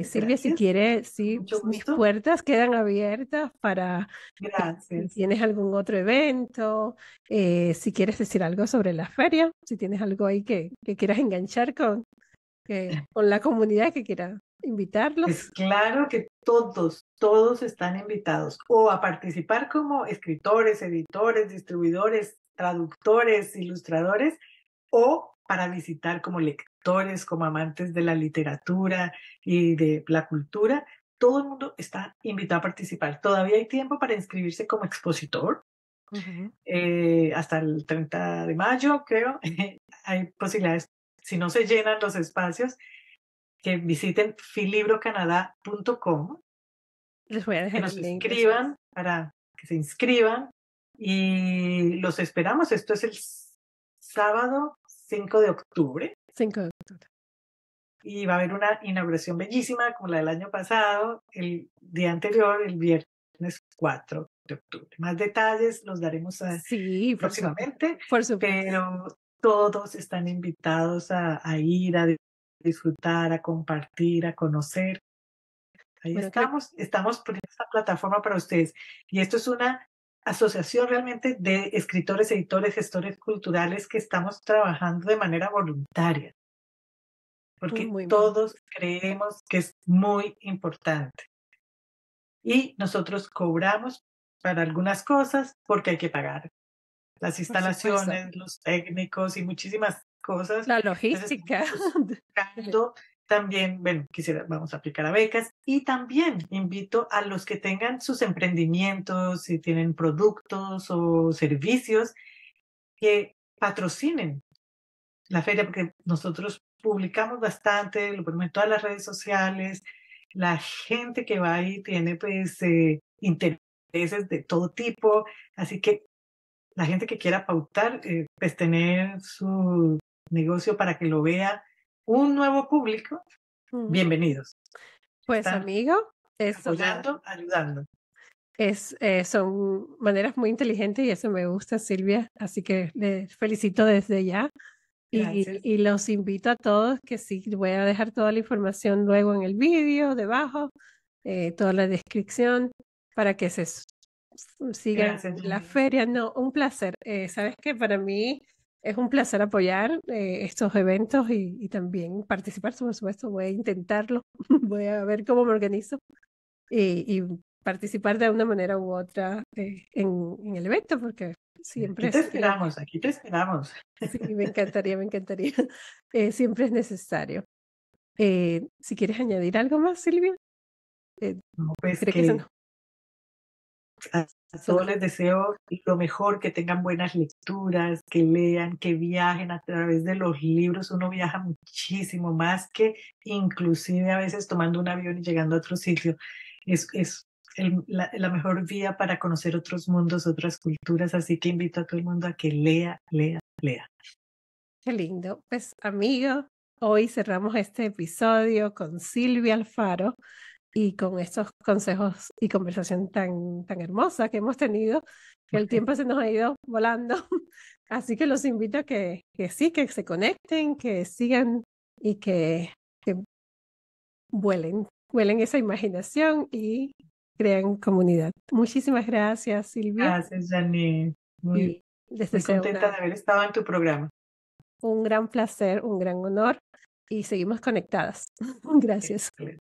[SPEAKER 1] Silvia, si
[SPEAKER 2] Gracias,
[SPEAKER 1] quieres,
[SPEAKER 2] con
[SPEAKER 1] sí,
[SPEAKER 2] mucho
[SPEAKER 1] mis
[SPEAKER 2] gusto.
[SPEAKER 1] puertas quedan abiertas para si
[SPEAKER 2] Gracias.
[SPEAKER 1] tienes algún otro evento, si quieres decir algo sobre la feria, si tienes algo ahí que quieras enganchar con. con la comunidad que quiera
[SPEAKER 2] Pues
[SPEAKER 1] invitarlos.
[SPEAKER 2] claro que todos están invitados o a participar como escritores, editores, distribuidores, traductores, ilustradores, o para visitar como lectores, como amantes de la literatura y de la cultura. Todo el mundo está invitado a participar. Todavía hay tiempo para inscribirse como expositor,
[SPEAKER 1] Ujú.
[SPEAKER 2] hasta el 30 de mayo, creo. Hay posibilidades, si no se llenan los espacios, que visiten filibrocanadá.com,
[SPEAKER 1] Les voy a
[SPEAKER 2] que
[SPEAKER 1] dejar
[SPEAKER 2] nos
[SPEAKER 1] el link después.
[SPEAKER 2] escriban para que se inscriban y los esperamos. Esto es el sábado 5 de octubre
[SPEAKER 1] 5 de octubre.
[SPEAKER 2] y va a haber una inauguración bellísima como la del año pasado, el día anterior, el viernes 4 de octubre. Más detalles los daremos
[SPEAKER 1] Sí, por supuesto.
[SPEAKER 2] próximamente,
[SPEAKER 1] Por supuesto.
[SPEAKER 2] pero todos están invitados a ir, a disfrutar, a compartir, a conocer. Ahí
[SPEAKER 1] Bueno, creo
[SPEAKER 2] estamos poniendo esta plataforma para ustedes. Y esto es una asociación realmente de escritores, editores, gestores culturales que estamos trabajando de manera voluntaria, porque
[SPEAKER 1] muy bien.
[SPEAKER 2] todos creemos que es muy importante. Y nosotros cobramos para algunas cosas porque hay que pagar las
[SPEAKER 1] Por supuesto.
[SPEAKER 2] instalaciones, los técnicos y muchísimas cosas.
[SPEAKER 1] La
[SPEAKER 2] Entonces
[SPEAKER 1] logística.
[SPEAKER 2] estamos buscando también, bueno, vamos a aplicar a becas y también invito a los que tengan sus emprendimientos, si tienen productos o servicios, que patrocinen la feria, porque nosotros publicamos bastante, lo ponemos en todas las redes sociales, la gente que va ahí tiene pues intereses de todo tipo, así que la gente que quiera pautar, pues tener su negocio para que lo vea un nuevo público,
[SPEAKER 1] Ujú.
[SPEAKER 2] bienvenidos.
[SPEAKER 1] Pues
[SPEAKER 2] Están
[SPEAKER 1] amigo, eso
[SPEAKER 2] apoyando, ayudando.
[SPEAKER 1] son maneras muy inteligentes y eso me gusta, Silvia. Así que les felicito desde ya
[SPEAKER 2] Gracias.
[SPEAKER 1] y los invito a todos que sí, voy a dejar toda la información luego en el vídeo, debajo, toda la descripción para que sigan
[SPEAKER 2] Gracias,
[SPEAKER 1] la
[SPEAKER 2] Janine.
[SPEAKER 1] feria. No, un placer. Sabes que para mí es un placer apoyar estos eventos y también participar, por supuesto. Voy a intentarlo, voy a ver cómo me organizo y participar de una manera u otra en el evento, porque siempre sería,
[SPEAKER 2] Aquí te esperamos.
[SPEAKER 1] sí, me encantaría, me encantaría. Siempre es necesario. Si quieres añadir algo más, Silvia, eh,
[SPEAKER 2] No, pues
[SPEAKER 1] creo que
[SPEAKER 2] que a
[SPEAKER 1] se
[SPEAKER 2] todos
[SPEAKER 1] nos-
[SPEAKER 2] les deseo lo mejor, que tengan buenas lecturas, que lean, que viajen a través de los libros. Uno viaja muchísimo más que inclusive a veces tomando un avión y llegando a otro sitio. Es la mejor vía para conocer otros mundos, otras culturas. Así que invito a todo el mundo a que lea, lea, lea.
[SPEAKER 1] Qué lindo. Pues, amigo, hoy cerramos este episodio con Silvia Alfaro y con estos consejos y conversación tan hermosa que hemos tenido, que el tiempo se nos ha ido volando. Así que los invito a que sí, que se conecten, que sigan y que vuelen esa imaginación y crean comunidad. Muchísimas gracias, Silvia,
[SPEAKER 2] Gracias, Janine. Muy,
[SPEAKER 1] y les
[SPEAKER 2] muy
[SPEAKER 1] deseo
[SPEAKER 2] contenta de haber estado en tu programa.
[SPEAKER 1] un gran placer, un gran honor y seguimos conectadas. Gracias.
[SPEAKER 2] Excelente.